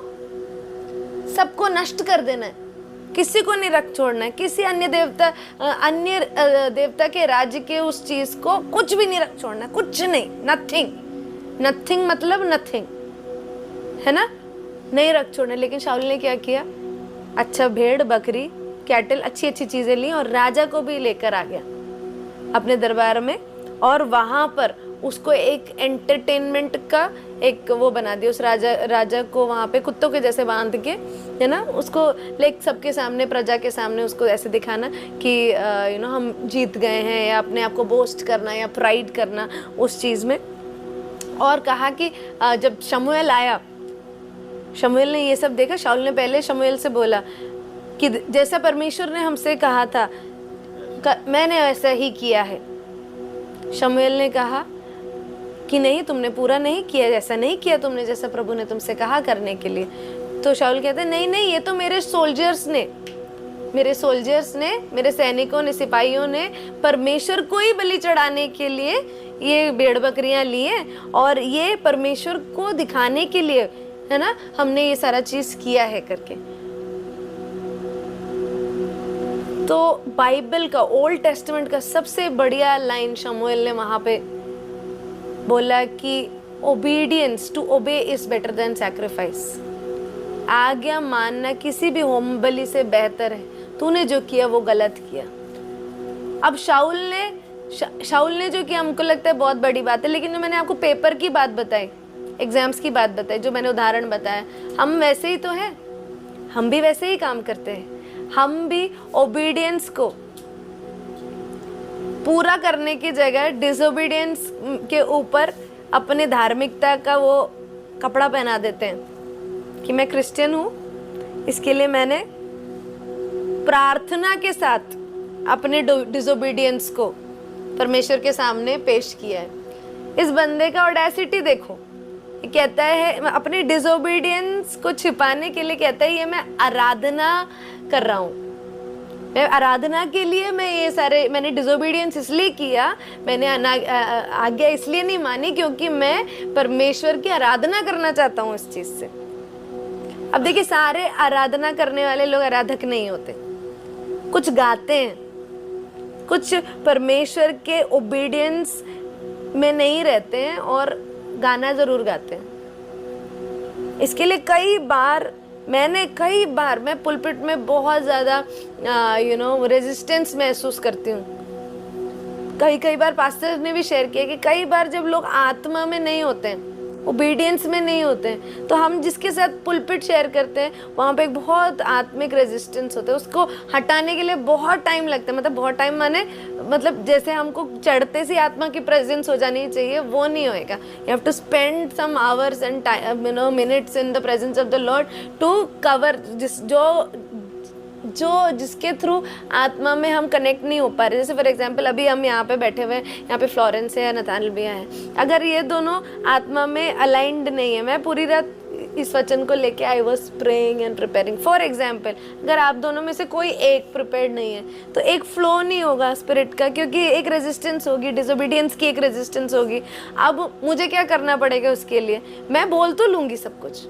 सबको नष्ट कर देना है, किसी को नहीं रख छोड़ना है, किसी अन्य देवता के राज्य के उस चीज को कुछ भी नहीं रख छोड़ना, कुछ नहीं, नथिंग। नथिंग मतलब नथिंग, है ना, नहीं रख छोड़ना। लेकिन शाऊल ने क्या किया, अच्छा भेड़ बकरी कैटल अच्छी अच्छी चीजें ली और राजा को भी लेकर आ गया अपने दरबार में, और वहां पर उसको एक एंटरटेनमेंट का एक वो बना दिया। उस राजा को वहां पे कुत्तों के जैसे बांध के, है ना, उसको लाइक सबके सामने, प्रजा के सामने उसको ऐसे दिखाना कि हम जीत गए हैं, या अपने आप को बोस्ट करना या प्राइड करना उस चीज में। और कहा कि जब शमूएल आया, शमूएल ने ये सब देखा, शाऊल ने पहले शमूएल से बोला कि जैसा परमेश्वर ने हमसे कहा था मैंने ऐसा ही किया है। शमूएल ने कहा कि नहीं, तुमने पूरा नहीं किया, ऐसा नहीं किया तुमने जैसा प्रभु ने तुमसे कहा करने के लिए। तो शाऊल कहते नहीं नहीं, ये तो मेरे सोल्जर्स ने, मेरे सैनिकों ने, सिपाहियों ने परमेश्वर को ही बलि चढ़ाने के लिए ये भेड़ बकरियां लिए, और ये परमेश्वर को दिखाने के लिए, है ना, हमने ये सारा चीज किया है करके। तो बाइबल का, ओल्ड टेस्टामेंट का सबसे बढ़िया लाइन शमूएल ने वहां पे बोला कि obedience, to obey is better than sacrifice. आज्ञा मानना किसी भी होम बलि से बेहतर है। तूने जो किया वो गलत किया। अब शाऊल ने जो किया, हमको लगता है बहुत बड़ी बात है, लेकिन जो मैंने आपको पेपर की बात बताई, एग्जाम्स की बात बताई, जो मैंने उदाहरण बताया, हम वैसे ही तो हैं, हम भी वैसे ही काम करते हैं। हम भी ओबीडियंस को पूरा करने की जगह डिसोबीडियंस के ऊपर अपने धार्मिकता का वो कपड़ा पहना देते हैं कि मैं क्रिश्चियन हूँ, इसके लिए मैंने प्रार्थना के साथ अपने डिसोबीडियंस को परमेश्वर के सामने पेश किया है। इस बंदे का ऑडेसिटी देखो, ये कहता है अपने डिसोबीडियंस को छिपाने के लिए, कहता है ये मैं आराधना कर रहा हूँ, मैं आराधना के लिए मैंने डिसोबीडियंस इसलिए किया, मैंने आज्ञा इसलिए नहीं मानी क्योंकि मैं परमेश्वर की आराधना करना चाहता हूँ इस चीज से। अब देखिए, सारे आराधना करने वाले लोग आराधक नहीं होते, कुछ गाते हैं, कुछ परमेश्वर के ओबीडियंस में नहीं रहते हैं और गाना जरूर गाते हैं। इसके लिए मैं पुलपिट में बहुत ज़्यादा रेजिस्टेंस महसूस करती हूँ। कई बार पास्टर ने भी शेयर किया कि कई बार जब लोग आत्मा में नहीं होते हैं, ओबीडियंस में नहीं होते हैं, तो हम जिसके साथ पुलपिट शेयर करते हैं वहाँ पे एक बहुत आत्मिक रेजिस्टेंस होता है, उसको हटाने के लिए बहुत टाइम लगता है। मतलब बहुत टाइम माने, मतलब जैसे हमको चढ़ते से आत्मा की प्रेजेंस हो जानी चाहिए, वो नहीं होएगा। You have to spend some hours and minutes in the presence of the Lord to cover जिसके थ्रू आत्मा में हम कनेक्ट नहीं हो पा रहे। जैसे फॉर एग्जांपल अभी हम यहाँ पे बैठे हुए हैं, यहाँ पे फ्लोरेंस है या नथानियल भी है, अगर ये दोनों आत्मा में अलाइंड नहीं है, मैं पूरी रात इस वचन को लेके I was praying and preparing, for example अगर आप दोनों में से कोई एक प्रिपेयर्ड नहीं है तो एक फ्लो नहीं होगा स्पिरिट का, क्योंकि एक रेजिस्टेंस होगी, डिसोबीडियंस की एक रेजिस्टेंस होगी। अब मुझे क्या करना पड़ेगा उसके लिए? मैं बोल तो लूँगी सब कुछ,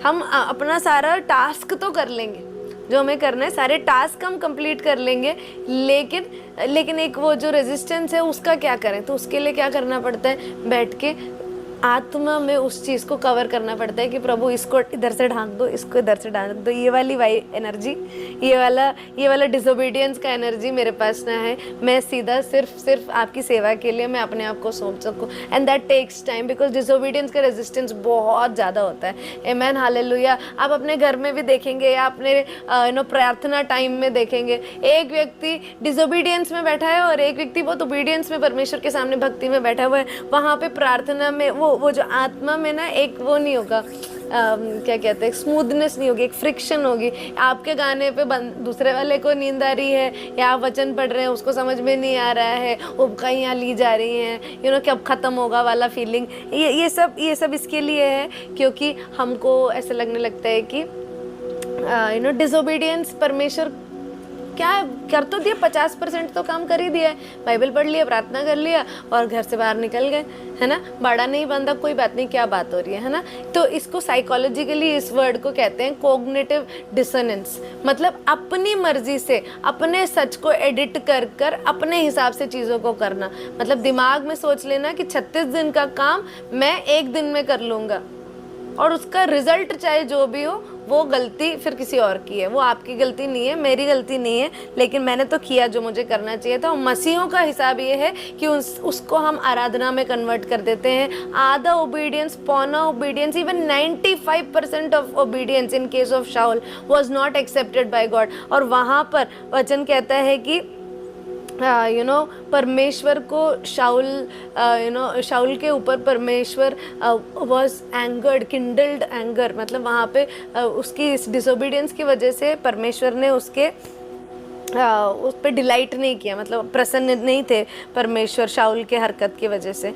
हम अपना सारा टास्क तो कर लेंगे, जो हमें करना है सारे टास्क हम कंप्लीट कर लेंगे, लेकिन एक वो जो रेजिस्टेंस है उसका क्या करें? तो उसके लिए क्या करना पड़ता है? बैठ के आत्मा में उस चीज़ को कवर करना पड़ता है कि प्रभु इसको इधर से ढांक दो, इसको इधर से ढांक दो, ये वाली एनर्जी, ये वाला डिसोबीडियंस का एनर्जी मेरे पास ना है, मैं सीधा सिर्फ आपकी सेवा के लिए मैं अपने आप को सौंप सकूँ। And that takes time, because disobedience का रेजिस्टेंस बहुत ज़्यादा होता है। Amen, hallelujah. आप अपने घर में भी देखेंगे या अपने प्रार्थना टाइम में देखेंगे, एक व्यक्ति डिसोबीडियंस में बैठा है और एक व्यक्ति बहुत ओबीडियंस में परमेश्वर के सामने भक्ति में बैठा हुआ है। वहाँ पे प्रार्थना में वो जो आत्मा में ना एक वो नहीं होगा, क्या कहते हैं, स्मूथनेस नहीं होगी, एक फ्रिक्शन होगी। आपके गाने पे दूसरे वाले को नींद आ रही है, या आप वचन पढ़ रहे हैं उसको समझ में नहीं आ रहा है, उबकाई यहाँ ली जा रही हैं, कब ख़त्म होगा वाला फीलिंग। ये सब इसके लिए है क्योंकि हमको ऐसा लगने लगता है कि डिसोबीडियंस परमेश्वर क्या कर तो दिया, 50% तो काम कर ही दिया है, बाइबल पढ़ लिया, प्रार्थना कर लिया और घर से बाहर निकल गए, है ना। बड़ा नहीं बंदा, कोई बात नहीं, क्या बात हो रही है ना। तो इसको साइकोलॉजिकली इस वर्ड को कहते हैं कॉग्निटिव डिसोनेंस, मतलब अपनी मर्जी से अपने सच को एडिट कर कर अपने हिसाब से चीज़ों को करना। मतलब दिमाग में सोच लेना कि 36 दिन का काम मैं 1 दिन में कर लूँगा, और उसका रिजल्ट चाहे जो भी हो, वो गलती फिर किसी और की है, वो आपकी गलती नहीं है, मेरी गलती नहीं है, लेकिन मैंने तो किया जो मुझे करना चाहिए था। और मसीहों का हिसाब ये है कि उसको हम आराधना में कन्वर्ट कर देते हैं। आधा ओबीडियंस, पौना obedience, even 95% of obedience in case of Saul was not accepted by God. और वहाँ पर वचन कहता है कि परमेश्वर को शाउल के ऊपर परमेश्वर वॉज एंगर्ड, किंडल्ड एंगर, मतलब वहाँ पे उसकी इस डिसोबीडियंस की वजह से परमेश्वर ने उस पर डिलाइट नहीं किया, मतलब प्रसन्न नहीं थे परमेश्वर शाउल के हरकत की वजह से,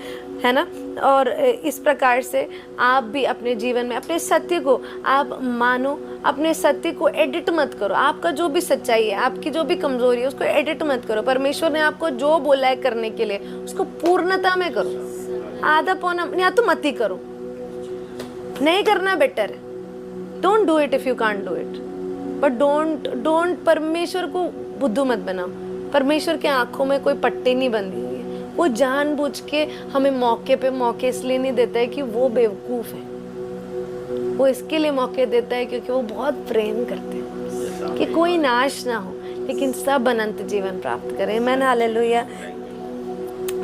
है ना। और इस प्रकार से आप भी अपने जीवन में अपने सत्य को आप मानो, अपने सत्य को एडिट मत करो। आपका जो भी सच्चाई है, आपकी जो भी कमजोरी है, उसको एडिट मत करो। परमेश्वर ने आपको जो बोला है करने के लिए, उसको पूर्णता में करो। आधा पौना या तो मत ही करो, नहीं करना बेटर है। Don't do it if you can't do it, but don't परमेश्वर को बुद्धू मत बनाओ। परमेश्वर के आंखों में कोई पट्टी नहीं बंधी हुई है। वो जानबूझ के हमें मौके पे मौके इसलिए नहीं देता है कि वो बेवकूफ़ है, वो इसके लिए मौके देता है क्योंकि वो बहुत प्रेम करते हैं कि कोई नाश ना हो, लेकिन सब अनंत जीवन प्राप्त करें। आमीन, हालेलुया।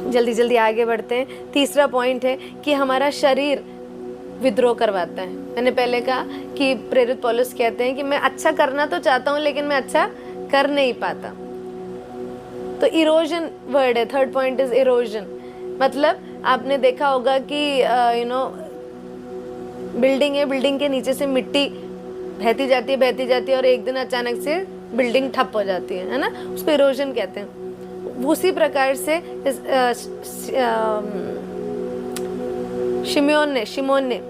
जल्दी जल्दी आगे बढ़ते हैं। तीसरा पॉइंट है कि हमारा शरीर विद्रोह करवाता है। मैंने पहले कहा कि प्रेरित पौलुस कहते हैं कि मैं अच्छा करना तो चाहता हूँ, लेकिन मैं अच्छा कर नहीं पाता। तो इरोजन वर्ड है। Third point is erosion. मतलब आपने देखा होगा कि बिल्डिंग है, बिल्डिंग के नीचे से मिट्टी बहती जाती है और एक दिन अचानक से बिल्डिंग ठप हो जाती है ना, उसको इरोजन कहते हैं। उसी प्रकार से शिमोन ने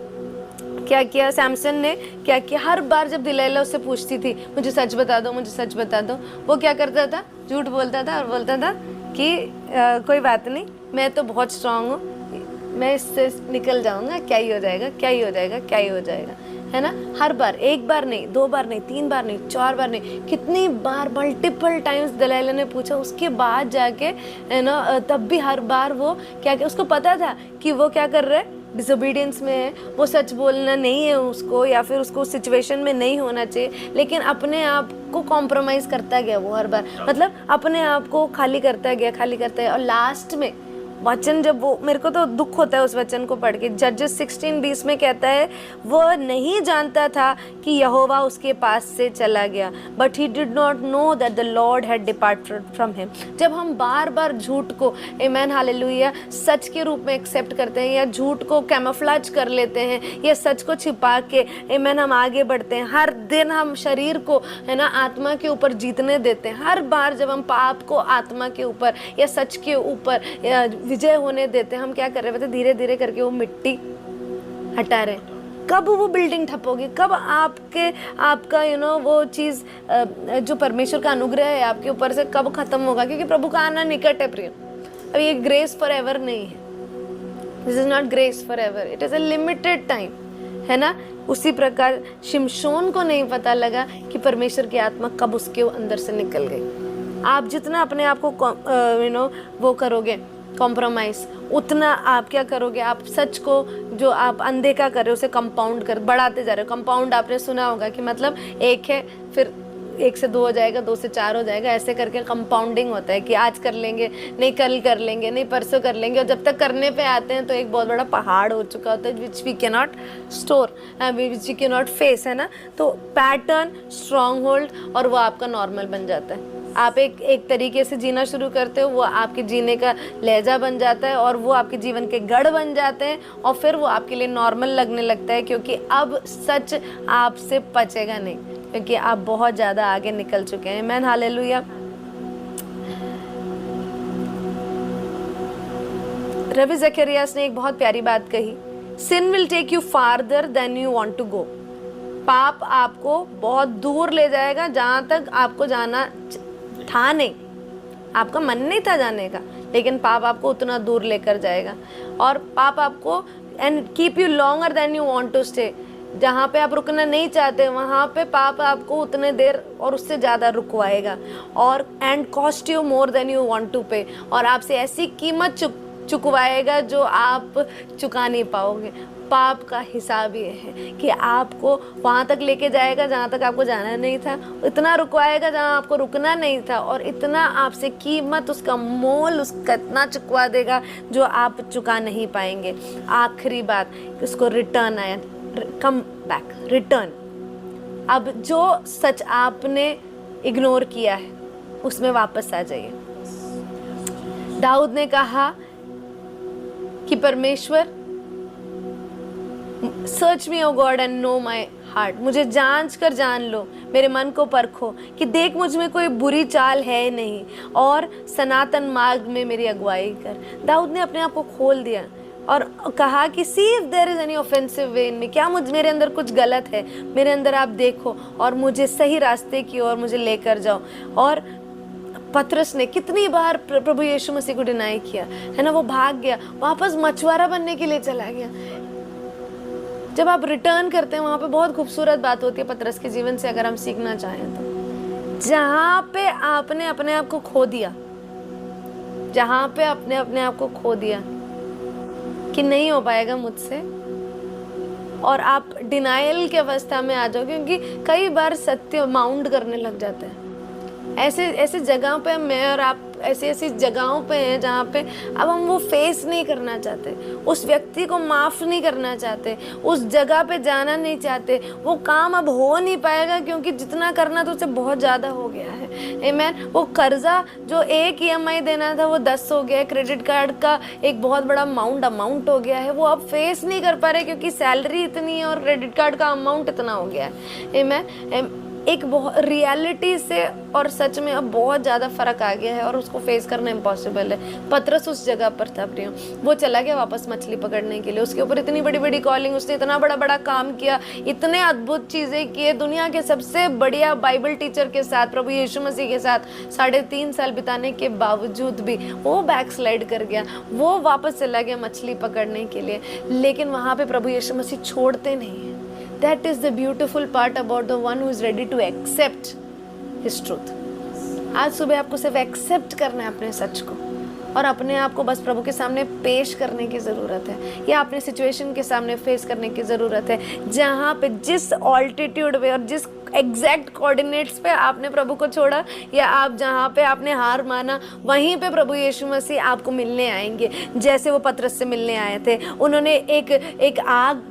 क्या किया, सैमसन ने क्या किया, हर बार जब दिलैला उससे पूछती थी मुझे सच बता दो, मुझे सच बता दो, वो क्या करता था, झूठ बोलता था और बोलता था कि कोई बात नहीं, मैं तो बहुत स्ट्रांग हूँ, मैं इससे निकल जाऊँगा, क्या ही हो जाएगा, क्या ही हो जाएगा, क्या ही हो जाएगा, है ना। हर बार, एक बार नहीं, 2 बार नहीं, 3 बार नहीं, 4 बार नहीं, कितनी बार, मल्टीपल टाइम्स दलाइला ने पूछा। उसके बाद जाके है ना, तब भी हर बार वो क्या, उसको पता था कि वो क्या कर रहा है, डिसोबीडियंस में है, वो सच बोलना नहीं है उसको, या फिर उसको उस सिचुएशन में नहीं होना चाहिए, लेकिन अपने आप को कॉम्प्रोमाइज़ करता गया वो हर बार, मतलब अपने आप को खाली करता गया और लास्ट में वचन, जब वो, मेरे को तो दुख होता है उस वचन को पढ़ के, जजेस 16:20 में कहता है वह नहीं जानता था कि यहोवा उसके पास से चला गया, but he did not know that the Lord had departed from him. जब हम बार बार झूठ को, आमीन, हालेलुया, सच के रूप में एक्सेप्ट करते हैं, या झूठ को कैमोफ्लेज कर लेते हैं, या सच को छिपा के, आमीन, हम आगे बढ़ते हैं। हर दिन हम शरीर को, है ना, आत्मा के ऊपर जीतने देते हैं। हर बार जब हम पाप को आत्मा के ऊपर या सच के ऊपर विजय होने देते हैं, हम क्या कर रहे हैं, धीरे धीरे करके वो मिट्टी हटा रहे हैं। कब वो बिल्डिंग ठप होगी, कब आपका वो चीज़ जो परमेश्वर का अनुग्रह है आपके ऊपर से कब खत्म होगा, क्योंकि प्रभु का आना निकट है प्रिय। अब ये ग्रेस फॉर एवर नहीं है, this is not grace for ever, it is a limited time, है ना। उसी प्रकार शिमशोन को नहीं पता लगा कि परमेश्वर की आत्मा कब उसके अंदर से निकल गई। आप जितना अपने आप को वो करोगे कॉम्प्रोमाइज़, उतना आप क्या करोगे, आप सच को जो आप अनदेखा कर रहे हो उसे कंपाउंड कर बढ़ाते जा रहे हो। कंपाउंड आपने सुना होगा कि मतलब 1 है, फिर 1 से 2 हो जाएगा, 2 से 4 हो जाएगा, ऐसे करके कंपाउंडिंग होता है कि आज कर लेंगे, नहीं कल कर लेंगे, नहीं परसों कर लेंगे, और जब तक करने पे आते हैं तो एक बहुत बड़ा पहाड़ हो चुका होता है which we can not store, which we can not face, है ना। तो पैटर्न, स्ट्रॉन्ग होल्ड, और वो आपका नॉर्मल बन जाता है। आप एक तरीके से जीना शुरू करते हो, वो आपके जीने का लहजा बन जाता है, और वो आपके जीवन के गढ़ बन जाते हैं, और फिर वो आपके लिए नॉर्मल लगने लगता है, क्योंकि अब सच आपसे पचेगा नहीं, क्योंकि आप बहुत ज़्यादा आगे निकल चुके हैं। आमीन, हालेलुया। रवि ज़करियास ने एक बहुत प्यारी बात कही, sin will take you farther than you want to go. पाप आपको बहुत दूर ले जाएगा, जहाँ तक आपको जाना था नहीं, आपका मन नहीं था जाने का, लेकिन पाप आपको उतना दूर लेकर जाएगा। और पाप आपको and keep you longer than you want to stay. जहाँ पे आप रुकना नहीं चाहते वहाँ पे पाप आपको उतने देर और उससे ज़्यादा रुकवाएगा, और and cost you more than you want to pay, और आपसे ऐसी कीमत चुकवाएगा जो आप चुका नहीं पाओगे। पाप का हिसाब ये है कि आपको वहाँ तक लेके जाएगा जहाँ तक आपको जाना नहीं था, इतना रुकवाएगा जहाँ आपको रुकना नहीं था, और इतना आपसे कीमत, उसका मोल उसका इतना चुकवा देगा जो आप चुका नहीं पाएंगे। आखिरी बात, उसको रिटर्न आया, कम बैक, रिटर्न। अब जो सच आपने इग्नोर किया है उसमें वापस आ जाइए। दाऊद ने कहा कि परमेश्वर, search me O God and know my heart, मुझे जांच कर जान लो, मेरे मन को परखो कि देख मुझ में कोई बुरी चाल है नहीं, और सनातन मार्ग में मेरी अगुवाई कर। दाऊद ने अपने आप को खोल दिया और कहा कि see if there is any offensive way in me, क्या मेरे अंदर कुछ गलत है, मेरे अंदर आप देखो और मुझे सही रास्ते की ओर मुझे लेकर जाओ। और पतरस ने कितनी बार प्रभु यीशु मसीह को डिनाई किया है ना, वो भाग गया, वापस मछुआरा बनने के लिए चला गया। जब आप रिटर्न करते हैं वहाँ पे बहुत खूबसूरत बात होती है पतरस के जीवन से, अगर हम सीखना चाहें तो। जहाँ पे आपने अपने आप को खो दिया, जहाँ पे आपने अपने आप को खो दिया कि नहीं हो पाएगा मुझसे, और आप डिनाइल की अवस्था में आ जाओ, क्योंकि कई बार सत्य माउंट करने लग जाते हैं। ऐसे जगहों पे मैं और आप ऐसी जगहों पे हैं जहाँ पे अब हम वो फेस नहीं करना चाहते, उस व्यक्ति को माफ़ नहीं करना चाहते, उस जगह पे जाना नहीं चाहते, वो काम अब हो नहीं पाएगा क्योंकि जितना करना तो उससे बहुत ज़्यादा हो गया है। आमीन। वो कर्जा जो एक EMI देना था वो 10 हो गया है, क्रेडिट कार्ड का एक बहुत बड़ा अमाउंट हो गया है, वो अब फेस नहीं कर पा रहे क्योंकि सैलरी इतनी है और क्रेडिट कार्ड का अमाउंट इतना हो गया है। आमीन। एक बहुत रियलिटी से और सच में अब बहुत ज़्यादा फ़र्क आ गया है और उसको फेस करना इम्पॉसिबल है। पतरस उस जगह पर था प्रियो, वो चला गया वापस मछली पकड़ने के लिए, उसके ऊपर इतनी बड़ी बड़ी कॉलिंग, उसने इतना बड़ा काम किया, इतने अद्भुत चीज़ें किए, दुनिया के सबसे बढ़िया बाइबल टीचर के साथ, प्रभु यीशु मसीह के साथ 3.5 साल बिताने के बावजूद भी वो बैकस्लाइड कर गया, वो वापस चला गया मछली पकड़ने के लिए। लेकिन वहाँ पे प्रभु यीशु मसीह छोड़ते नहीं हैं। That is the beautiful part about the one who is ready to accept his truth. आज सुबह आपको सिर्फ एक्सेप्ट करना है अपने सच को, और अपने आप को बस प्रभु के सामने पेश करने की ज़रूरत है, या अपने सिचुएशन के सामने फेस करने की ज़रूरत है, जहाँ पे जिस ऑल्टीट्यूड पे और जिस एग्जैक्ट कोऑर्डिनेट्स पे आपने प्रभु को छोड़ा, या आप जहाँ पे आपने हार माना, वहीं पे प्रभु यीशु मसीह आपको मिलने आएंगे। जैसे वो पतरस से मिलने आए थे, उन्होंने एक आग,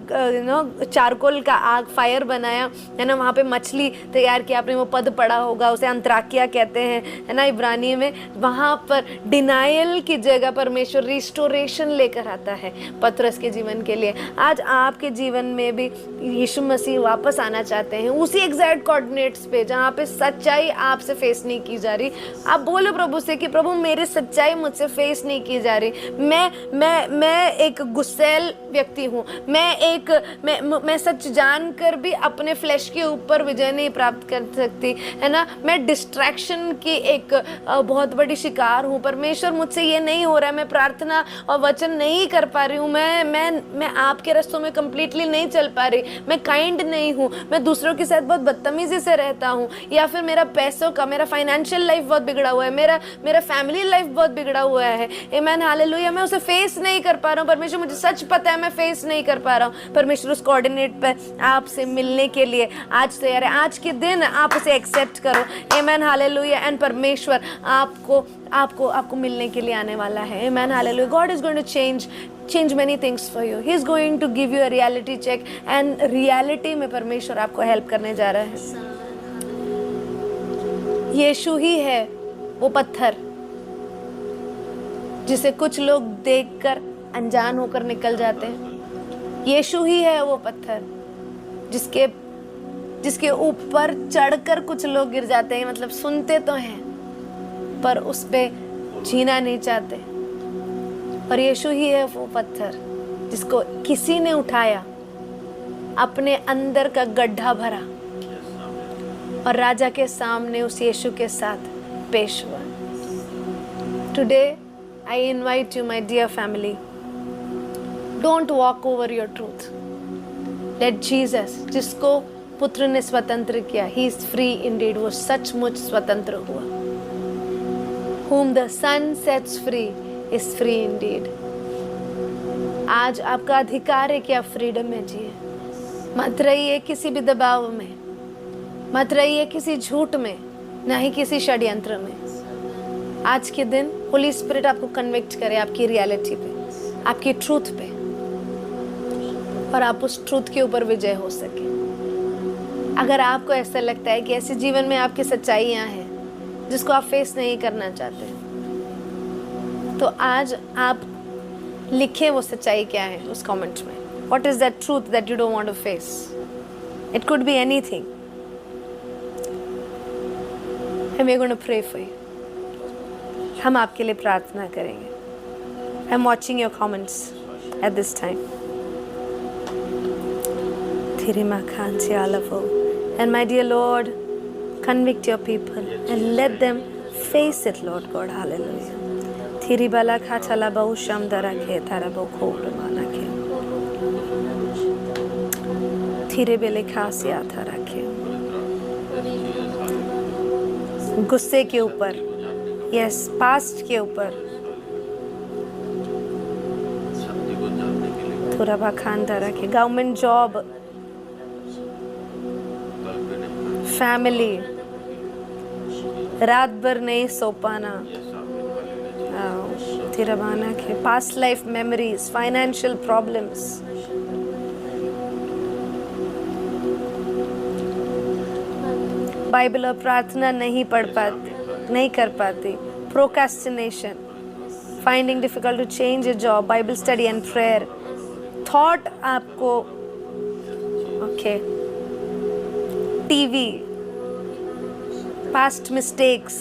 चारकोल का आग, फायर बनाया है ना, वहाँ पे मछली तैयार की, आपने वो पद पढ़ा होगा, उसे अंतराकिया कहते हैं है ना इब्रानी में। वहाँ पर डिनाइल की जगह परमेश्वर रिस्टोरेशन लेकर आता है पतरस के जीवन के लिए। आज आपके जीवन में भी यीशु मसीह वापस आना चाहते हैं उसी एग्जैक्ट कोऑर्डिनेट्स पे जहाँ पे सच्चाई आपसे फेस नहीं की जा रही। आप बोलो प्रभु से कि प्रभु मेरी सच्चाई मुझसे फेस नहीं की जा रही, मैं एक गुस्सैल व्यक्ति हूँ, मैं सच जानकर भी अपने फ्लैश के ऊपर विजय नहीं प्राप्त कर सकती है ना, मैं डिस्ट्रैक्शन की एक बहुत बड़ी शिकार हूँ। परमेश्वर मुझसे ये नहीं हो रहा है, मैं प्रार्थना और वचन नहीं कर पा रही हूँ, मैं आपके रास्तों में कंप्लीटली नहीं चल पा रही, मैं काइंड नहीं हूँ, मैं दूसरों के साथ बहुत बदतमीजी से रहता हूँ, या फिर मेरा पैसों का, मेरा फाइनेंशियल लाइफ बहुत बिगड़ा हुआ है, मेरा फैमिली लाइफ बहुत बिगड़ा हुआ है। Amen, hallelujah. मैं उसे फेस नहीं कर पा रहा हूँ परमेश्वर, मुझे सच पता है मैं फेस नहीं कर पा रहा हूँ। परमेश्वर उस कोऑर्डिनेट पर आपसे मिलने के लिए आज तैयार है। आज के दिन आप उसे एक्सेप्ट करो। आमीन, हालेलुया। एंड परमेश्वर आपको मिलने के लिए आने वाला है। Amen, hallelujah. God is going to change many things for you. He is going to give you a reality check, and reality में परमेश्वर आपको हेल्प करने जा रहा है। यीशु ही है वो पत्थर जिसे कुछ लोग देखकर अनजान होकर निकल जाते हैं। यीशु ही है वो पत्थर जिसके ऊपर चढ़कर कुछ लोग गिर जाते हैं, मतलब सुनते तो हैं पर उस पे जीना नहीं चाहते। और यीशु ही है वो पत्थर जिसको किसी ने उठाया, अपने अंदर का गड्ढा भरा और राजा के सामने उस यीशु के साथ Peshwa. Today I invite you, my dear family, don't walk over your truth. Let Jesus, जिसको पुत्र ने स्वतंत्र किया, he is free indeed, वो सचमुच स्वतंत्र हुआ। Whom the Son sets free is free indeed. आज आपका अधिकार है कि आप फ्रीडम में जिए। मत रहिए किसी भी दबाव में, मत रहिए किसी झूठ में, ना ही किसी षड्यंत्र में। आज के दिन होली स्पिरिट आपको कन्विक्ट करे आपकी रियलिटी पे, आपकी ट्रूथ पे, और आप उस ट्रूथ के ऊपर विजय हो सके। अगर आपको ऐसा लगता है कि ऐसे जीवन में आपकी सच्चाइयाँ हैं जिसको आप फेस नहीं करना चाहते, तो आज आप लिखें वो सच्चाई क्या है उस कमेंट में। What is that truth that you don't want to face? It could be anything. And we're going to pray for you. हम आपके लिए प्रार्थना करेंगे। I'm watching your comments at this time. And my dear Lord, convict your people and let them face it, Lord God. Hallelujah. Thiribala khatala bausham darakhe tarabo khobramana ke. Thiribele khasya tharakhe. गुस्से के ऊपर, यस, पास्ट के ऊपर, थोड़ा बखानता रखे, गवर्नमेंट जॉब, फैमिली, रात भर नहीं सो पाना, तिरबाना के, past life memories, financial problems, Bible और प्रार्थना नहीं पढ़ पाती, नहीं कर पाती, procrastination, finding difficult to change your job, Bible study and prayer, thought आपको, okay, TV, past mistakes,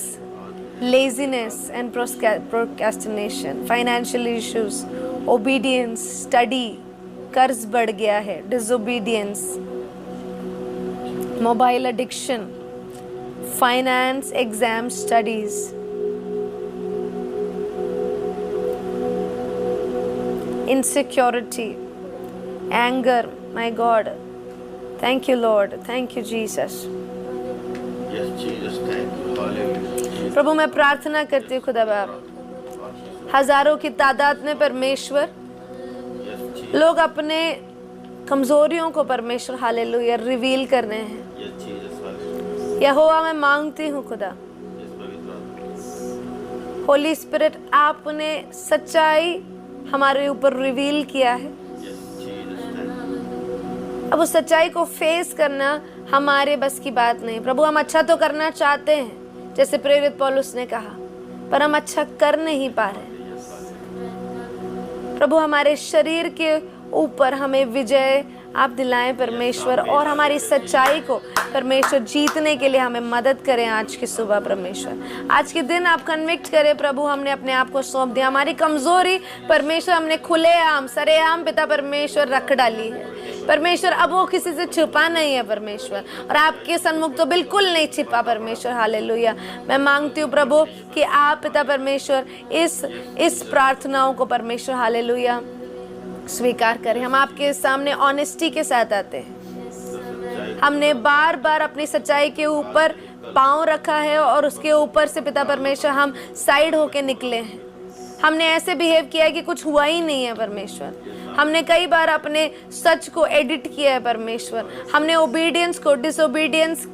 laziness and procrastination, financial issues, obedience, study, कर्ज बढ़ गया है, disobedience, mobile addiction, finance, exam, studies, insecurity, anger, my God. Thank you, Lord. Thank you, Jesus.
Yes, Jesus, thank you. Hallelujah.
प्रभु मैं प्रार्थना करती हूँ खुदा बाप, हजारों की तादाद में परमेश्वर लोग अपने कमजोरियों को परमेश्वर हालेलुया रिवील कर रहे हैं। यहोवा मैं मांगती हूँ खुदा, होली स्पिरिट आपने सच्चाई हमारे ऊपर रिवील किया है, अब उस सच्चाई को फेस करना हमारे बस की बात नहीं। प्रभु हम अच्छा तो करना चाहते हैं जैसे प्रेरित पौलुस ने कहा, पर हम अच्छा कर नहीं पा रहे। प्रभु हमारे शरीर के ऊपर हमें विजय आप दिलाएं परमेश्वर, और हमारी सच्चाई को परमेश्वर जीतने के लिए हमें मदद करें। आज की सुबह परमेश्वर, आज के दिन आप कन्विक्ट करें प्रभु, हमने अपने आप को सौंप दिया, हमारी कमजोरी परमेश्वर हमने खुलेआम सरेआम पिता परमेश्वर रख डाली है परमेश्वर, अब वो किसी से छुपा नहीं है परमेश्वर, और आपके सन्मुख तो बिल्कुल नहीं छिपा परमेश्वर। हालेलुया। मैं मांगती हूँ प्रभु कि आप पिता परमेश्वर इस प्रार्थनाओं को परमेश्वर हालेलुया स्वीकार करें। हम आपके सामने ऑनेस्टी के साथ आते हैं, हमने बार बार अपनी सच्चाई के ऊपर पांव रखा है और उसके ऊपर से पिता परमेश्वर हम साइड होके निकले हैं। हमने ऐसे बिहेव किया है कि कुछ हुआ ही नहीं है परमेश्वर। हमने कई बार अपने सच को एडिट किया है परमेश्वर। हमने ओबीडियंस को डिसोबीडियंस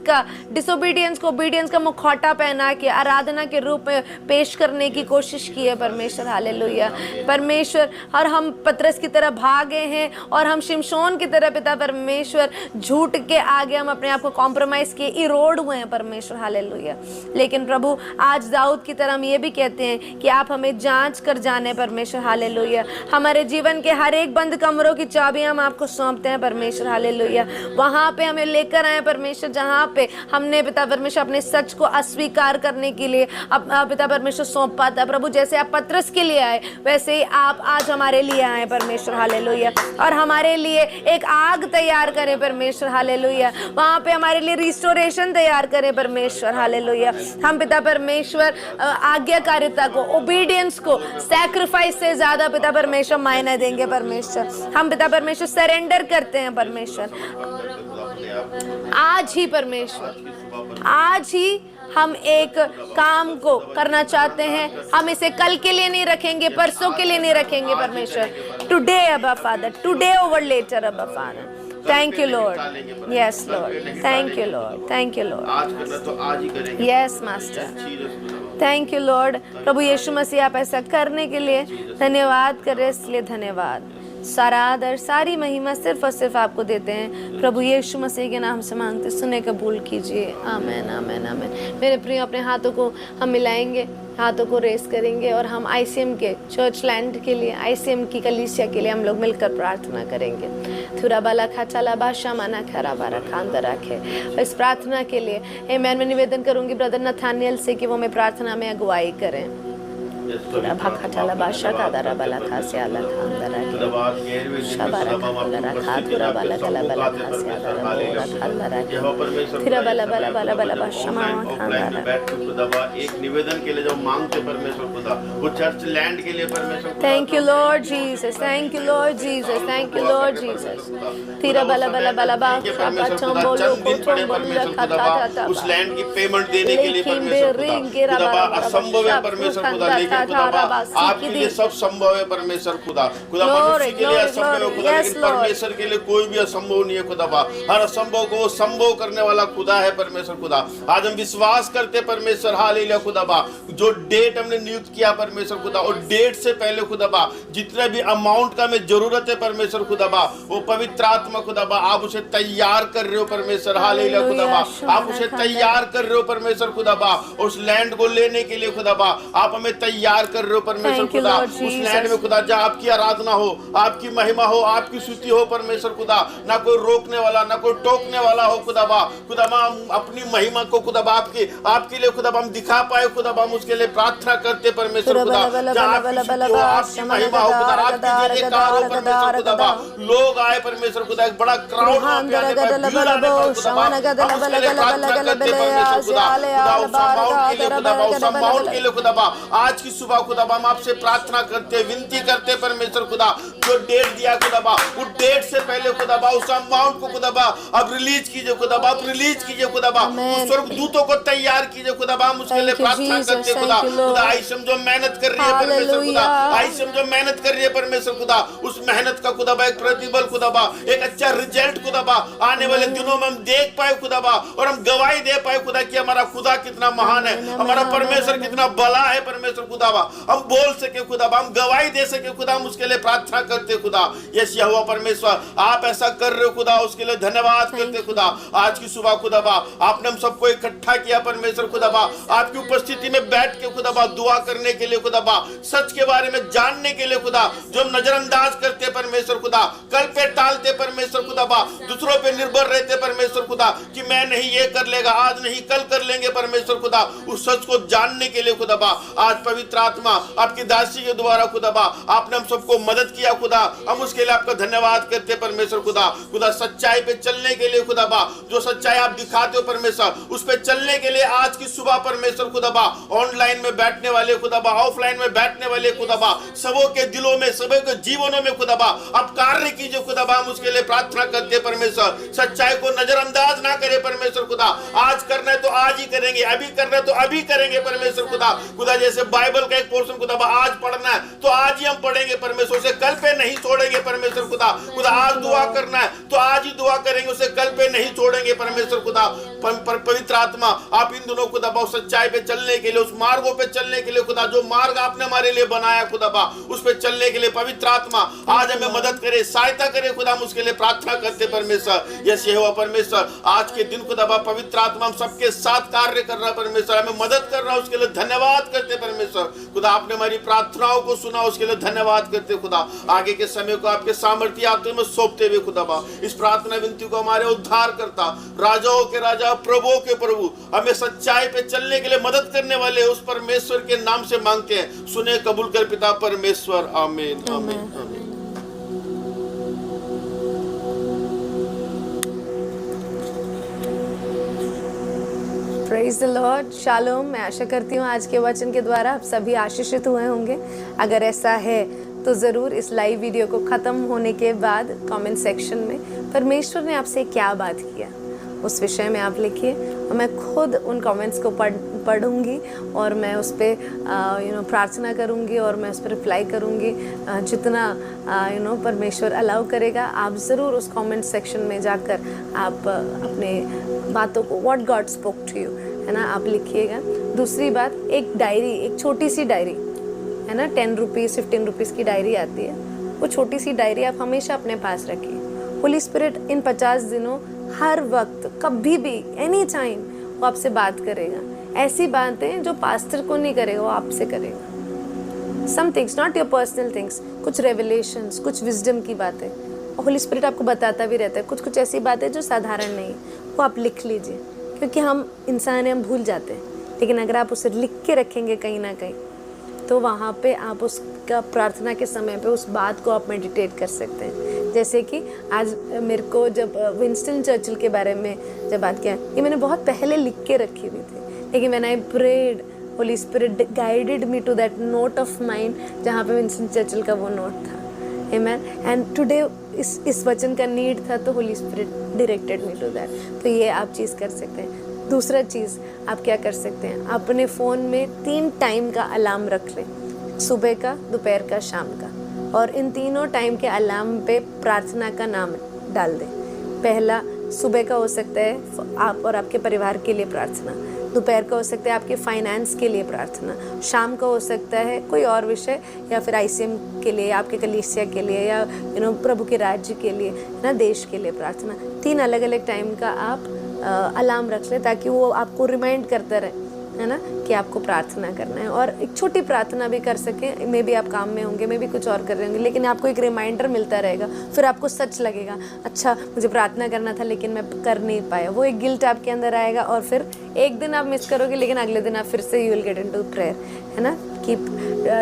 को ओबीडियंस का मुखौटा पहना के आराधना के रूप में पेश करने की कोशिश की है परमेश्वर। हालेलुया परमेश्वर, और हम पतरस की तरह भागे हैं और हम शिमशोन की तरह पिता परमेश्वर झूठ के आगे हम अपने आप को कॉम्प्रोमाइज किए, इरोड हुए हैं परमेश्वर। हालेलुया। लेकिन प्रभु आज दाऊद की तरह हम ये भी कहते हैं कि आप हमें जांच कर जाने परमेश्वर। हालेलुया। हमारे जीवन के हर एक एक बंद कमरों की चाबी हम आपको सौंपते हैं परमेश्वर, हालेलुया। वहां पे हमें लेकर आए परमेश्वर, जहां पे हमने पिता परमेश्वर अपने सच को अस्वीकार करने के लिए पिता परमेश्वर सौंपा था प्रभु। जैसे आप पतरस के लिए आए, वैसे ही आप आज हमारे लिए आए परमेश्वर, हालेलुया। और हमारे लिए एक आग तैयार करें परमेश्वर, हालेलुया। वहां पे हमारे लिए रिस्टोरेशन तैयार करें परमेश्वर, हालेलुया। हम पिता परमेश्वर आज्ञाकारिता को, ओबीडियंस को सैक्रिफाइस से ज्यादा पिता परमेश्वर मायने देंगे परमेश्वर। हम पिता परमेश्वर सरेंडर करते हैं परमेश्वर आज ही परमेश्वर, आज ही हम एक काम को करना चाहते हैं। हम इसे कल के लिए नहीं रखेंगे, परसों के लिए नहीं रखेंगे परमेश्वर। Today Abba father, today over later Abba father. Thank you lord, yes lord, thank you lord, thank you lord.
आज करना तो आज ही करेंगे।
Yes master, thank you lord. प्रभु यीशु मसीह आप ऐसा करने के लिए धन्यवाद कर रहे, इसलिए धन्यवाद। सारा आदर, सारी महिमा सिर्फ और सिर्फ आपको देते हैं प्रभु यीशु मसीह के नाम से मांगते, सुने कबूल कीजिए, आमीन, आमीन, आमीन। मेरे प्रिय, अपने हाथों को हम मिलाएंगे, हाथों को रेस करेंगे और हम आईसीएम के चर्च लैंड के लिए, आईसीएम की कलीसिया के लिए हम लोग मिलकर प्रार्थना करेंगे। थुरा बाला खाचाला बाशा माना खरा बारा खांदा रखे। इस प्रार्थना के लिए मैं निवेदन करूंगी ब्रदर नथानियल से कि वो मैं प्रार्थना में अगुवाई करें। थुरा भाखाचाला बाशा का दरा बाला खासे आला खांदा रखे। शबारा खांदा रखा थुरा बाला कला बाला खासे आला बोरा खांदा रखे। थुरा बाला बाला बाला बाला बाशा माना खांदा रखे।
एक निवेदन के लिए जो मांगते परमेश्वर खुदा, वो चर्च लैंड के लिए परमेश्वर खुदा।
Thank you lord Jesus, thank you lord Jesus, thank you lord Jesus. थीरा बाला बाला बाला बा शापा चंबो लोको चंबो रखा था
उस लैंड की पेमेंट देने के लिए परमेश्वर खुदा असंभव है परमेश्वर खुदा, लेकिन खुदा आपके लिए सब संभव है परमेश्वर खुदा। खुदा मनुष्य के लिए असंभव है खुदा, लेकिन परमेश्वर के लिए कोई भी असंभव नहीं है खुदा। हर असंभव को संभव करने वाला खुदा है परमेश्वर खुदा। आज हम विश्वास करते परमेश्वर, हालेलुया खुदा। जो डेट हमने नियुक्त किया परमेश्वर खुदा, और डेट से पहले खुदा जितना भी अमाउंट का हमें जरूरत है परमेश्वर खुदा, वो पवित्र आत्मा खुदा आप उसे तैयार कर रहे हो परमेश्वर, हालेलुया खुदा। आप उसे तैयार कर रहे हो परमेश्वर खुदा, उस लैंड को लेने के लिए खुदा आप हमें तैयार कर रहे हो परमेश्वर खुदा। उस लैंड में खुदा जहाँ आपकी आराधना हो, आपकी महिमा हो, आपकी स्तुति हो परमेश्वर खुदा। ना कोई रोकने वाला, ना कोई टोकने वाला हो खुदा खुदा हम अपनी महिमा को खुदा आपके लिए खुदा हम दिखा पाए खुदा, हम उसके लिए प्रार्थना करते परमेश्वर खुदा। जहाँ आपकी महिमा हो खुदा, आपकी जयकार हो परमेश्वर खुदा, लोग आए परमेश्वर खुदा, एक बड़ा क्राउड के लिए खुदा आज की सुबह खुदा हम आपसे प्रार्थना करते, विनती करते परमेश्वर खुदा। जो डेट दिया खुदा उस डेट से पहले खुदा उस अमाउंट को खुदा अब रिलीज कीजिए खुदा, आप रिलीज कीजिए खुदा। उस स्वर्गदूतों को तैयार कीजिए खुदा, हम उसके लिए प्रार्थना करते खुदा। खुदा आईसीएम जो मेहनत कर रही है परमेश्वर खुदा, आईसीएम जो मेहनत कर रही है परमेश्वर खुदा, उस मेहनत का खुदा एक प्रतिफल खुदा, एक अच्छा रिजल्ट खुदा आने वाले दिनों में हम देख पाए खुदा, और हम गवाही दे पाए खुदा कि हमारा खुदा कितना महान है, हमारा परमेश्वर कितना बड़ा है परमेश्वर खुदा। हम बोल सके खुदा, हम गवाही दे सके खुदा, हम उसके लिए प्रार्थना करते खुदा। यस यहोवा परमेश्वर, आप ऐसा कर रहे हो खुदा, उसके लिए धन्यवाद करते खुदा। आज की सुबह खुदा आपने हम सबको इकट्ठा किया परमेश्वर खुदा, आपकी उपस्थिति में बैठ के खुदा दुआ करने के लिए खुदा, सच के बारे में जानने के लिए खुदा, जो हम नजरअंदाज करते परमेश्वर खुदा, कल पे टालते परमेश्वर खुदा, दूसरों पे निर्भर रहते परमेश्वर खुदा कि मैं नहीं ये कर लेगा, आज नहीं कल कर लेंगे परमेश्वर खुदा। उस सच को जानने के लिए खुदा आज पवित्र आत्मा आपकी दासी के द्वारा खुदा आपने हम सबको मदद किया खुदा, हम उसके लिए आपका धन्यवाद करते परमेश्वर खुदा। खुदा सच्चाई पे चलने के लिए खुदा जो सच्चाई आप दिखाते हो परमेश्वर, उस पे चलने के लिए आज की सुबह परमेश्वर खुदा ऑनलाइन में बैठने वाले खुदा, ऑफलाइन में बैठने वाले खुदा, सबों के दिलों में, सबों के जीवनों में खुदा आप कार्य कीजिए खुदा, हम उसके लिए प्रार्थना करते परमेश्वर। सच्चाई को नजरअंदाज ना करे परमेश्वर खुदा, आज करना है तो आज ही करेंगे, अभी करना है तो अभी करेंगे परमेश्वर खुदा। खुदा जैसे बाइबल का एक पोर्शन खुदा आज पढ़ना है तो आज ही हम पढ़ेंगे परमेश्वर, उसे कल पे नहीं छोड़ेंगे परमेश्वर खुदा। खुदा आज दुआ करना है तो आज ही दुआ करेंगे, उसे कल पे नहीं छोड़ेंगे परमेश्वर खुदा। पवित्र आत्मा आप इन दोनों खुदाबा उस सच्चाई पे चलने के लिए, उस मार्गों पे चलने के लिए खुदा, जो मार्ग आपने हमारे लिए बनाया खुदाबा, उस पे चलने के लिए पवित्र आत्मा आज हमें मदद करे, सहायता करे खुदा। हम उसके लिए प्रार्थना करते परमेश्वर। यस यहोवा परमेश्वर, आज के दिन खुदाबा पवित्र आत्मा हम सबके साथ कार्य कर रहा परमेश्वर, हमें मदद कर रहा, उसके लिए धन्यवाद करते परमेश्वर। खुदा आपने हमारी प्रार्थनाओं को सुना, उसके लिए धन्यवाद करते खुदा। आगे के समय को आपके सामर्थ्य हाथों में सौंपते हुए खुदाबा इस प्रार्थना विनती को हमारे उद्धार करता, राजाओं के राजा, प्रभुओं के प्रभु, हमें सच्चाई पे चलने के लिए मदद करने वाले उस परमेश्वर के नाम से मांगते हैं। सुने कबूल कर पिता परमेश्वर। आमीन आमीन आमीन।
Praise the Lord. शालोम। मैं आशा करती हूँ आज के वचन के द्वारा आप सभी आशीषित हुए होंगे। अगर ऐसा है तो ज़रूर इस लाइव वीडियो को ख़त्म होने के बाद कमेंट सेक्शन में परमेश्वर ने आपसे क्या बात किया उस विषय में आप लिखिए, और मैं खुद उन कमेंट्स को पढ़ूंगी और मैं उस पर प्रार्थना करूंगी और मैं उस पर रिप्लाई करूंगी जितना परमेश्वर अलाउ करेगा। आप ज़रूर उस कमेंट सेक्शन में जाकर आप अपने बातों को, what God spoke to you, है ना, आप लिखिएगा। दूसरी बात, एक डायरी, एक छोटी सी डायरी, है ना, 10 रुपीज़ 15 रुपीज़ की डायरी आती है, वो छोटी सी डायरी आप हमेशा अपने पास रखिए। होली स्पिरिट इन 50 दिनों हर वक्त, कभी भी, एनी टाइम वो आपसे बात करेगा। ऐसी बातें जो पास्टर को नहीं करेगा, वो आपसे करेगा। Some things, not your personal things, कुछ रेवलेशंस, कुछ विजडम की बातें होली स्पिरिट आपको बताता भी रहता है। कुछ कुछ ऐसी बातें जो साधारण नहीं, वो आप लिख लीजिए, क्योंकि हम इंसान हैं, हम भूल जाते हैं। लेकिन अगर आप उसे लिख के रखेंगे कहीं ना कहीं, तो वहाँ पे आप उसका प्रार्थना के समय पे उस बात को आप मेडिटेट कर सकते हैं। जैसे कि आज मेरे को जब विंस्टन चर्चिल के बारे में जब बात किया, ये मैंने बहुत पहले लिख के रखी हुई थी, लेकिन when I prayed, Holy Spirit guided me to that note of mind जहाँ पे विंस्टन चर्चिल का वो नोट था। आमेन। एंड टुडे इस वचन का नीड था, तो Holy Spirit directed me to that. तो ये आप चीज़ कर सकते हैं। दूसरा चीज़ आप क्या कर सकते हैं, अपने फ़ोन में 3 टाइम का अलार्म रख लें, सुबह का, दोपहर का, शाम का, और इन तीनों टाइम के अलार्म पे प्रार्थना का नाम डाल दें। पहला सुबह का हो सकता है आप और आपके परिवार के लिए प्रार्थना, दोपहर का हो सकता है आपके फाइनेंस के लिए प्रार्थना, शाम का हो सकता है कोई और विषय, या फिर ICM के लिए, आपके कलीसिया के लिए, या प्रभु के राज्य के लिए, ना, देश के लिए प्रार्थना। 3 अलग अलग टाइम का आप अलार्म रख लें, ताकि वो आपको रिमाइंड करता रहे, है ना, कि आपको प्रार्थना करना है। और एक छोटी प्रार्थना भी कर सकें, मे भी आप काम में होंगे, मे भी कुछ और कर रहे होंगे, लेकिन आपको एक रिमाइंडर मिलता रहेगा। फिर आपको सच लगेगा, अच्छा मुझे प्रार्थना करना था लेकिन मैं कर नहीं पाया। वो एक गिल्ट आपके अंदर आएगा, और फिर एक दिन आप मिस करोगे, लेकिन अगले दिन आप फिर से you will get into prayer, है ना। Keep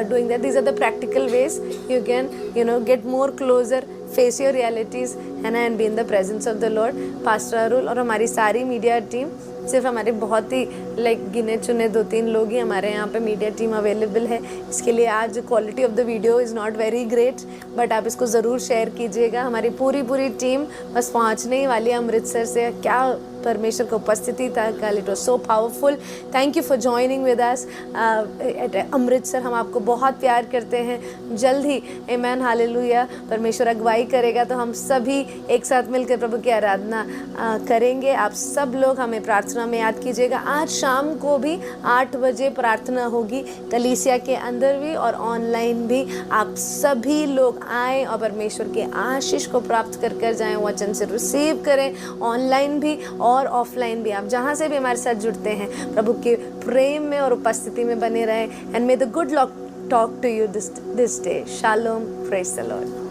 doing that. These are the practical ways you can get more closer, face your realities, है ना, and be in the presence of the Lord. Pastor Arul और हमारी सारी मीडिया टीम, सिर्फ हमारे बहुत ही गिने चुने 2-3 लोग ही हमारे यहाँ पे मीडिया टीम अवेलेबल है। इसके लिए आज quality of the video is not very great, but आप इसको ज़रूर शेयर कीजिएगा। हमारी पूरी टीम बस पहुँचने ही वाली है अमृतसर से। क्या परमेश्वर की उपस्थिति था कल, it was so powerful. Thank you for joining with us at Amritsar. हम आपको बहुत प्यार करते हैं। जल्द ही, आमेन, हालेलुया, परमेश्वर अगुवाई करेगा तो हम सभी एक साथ मिलकर प्रभु की आराधना करेंगे। आप सब लोग हमें प्रार्थना में याद कीजिएगा। आज शाम को भी 8 बजे प्रार्थना होगी, कलीसिया के अंदर भी और ऑनलाइन भी। आप सभी लोग आएँ और परमेश्वर के आशीष को प्राप्त कर जाएँ, वचन से रिसीव करें। ऑनलाइन भी और ऑफलाइन भी, आप जहाँ से भी हमारे साथ जुड़ते हैं, प्रभु के प्रेम में और उपस्थिति में बने रहें। And may the good Lord talk to you this day. शालोम, प्रेज द लॉर्ड।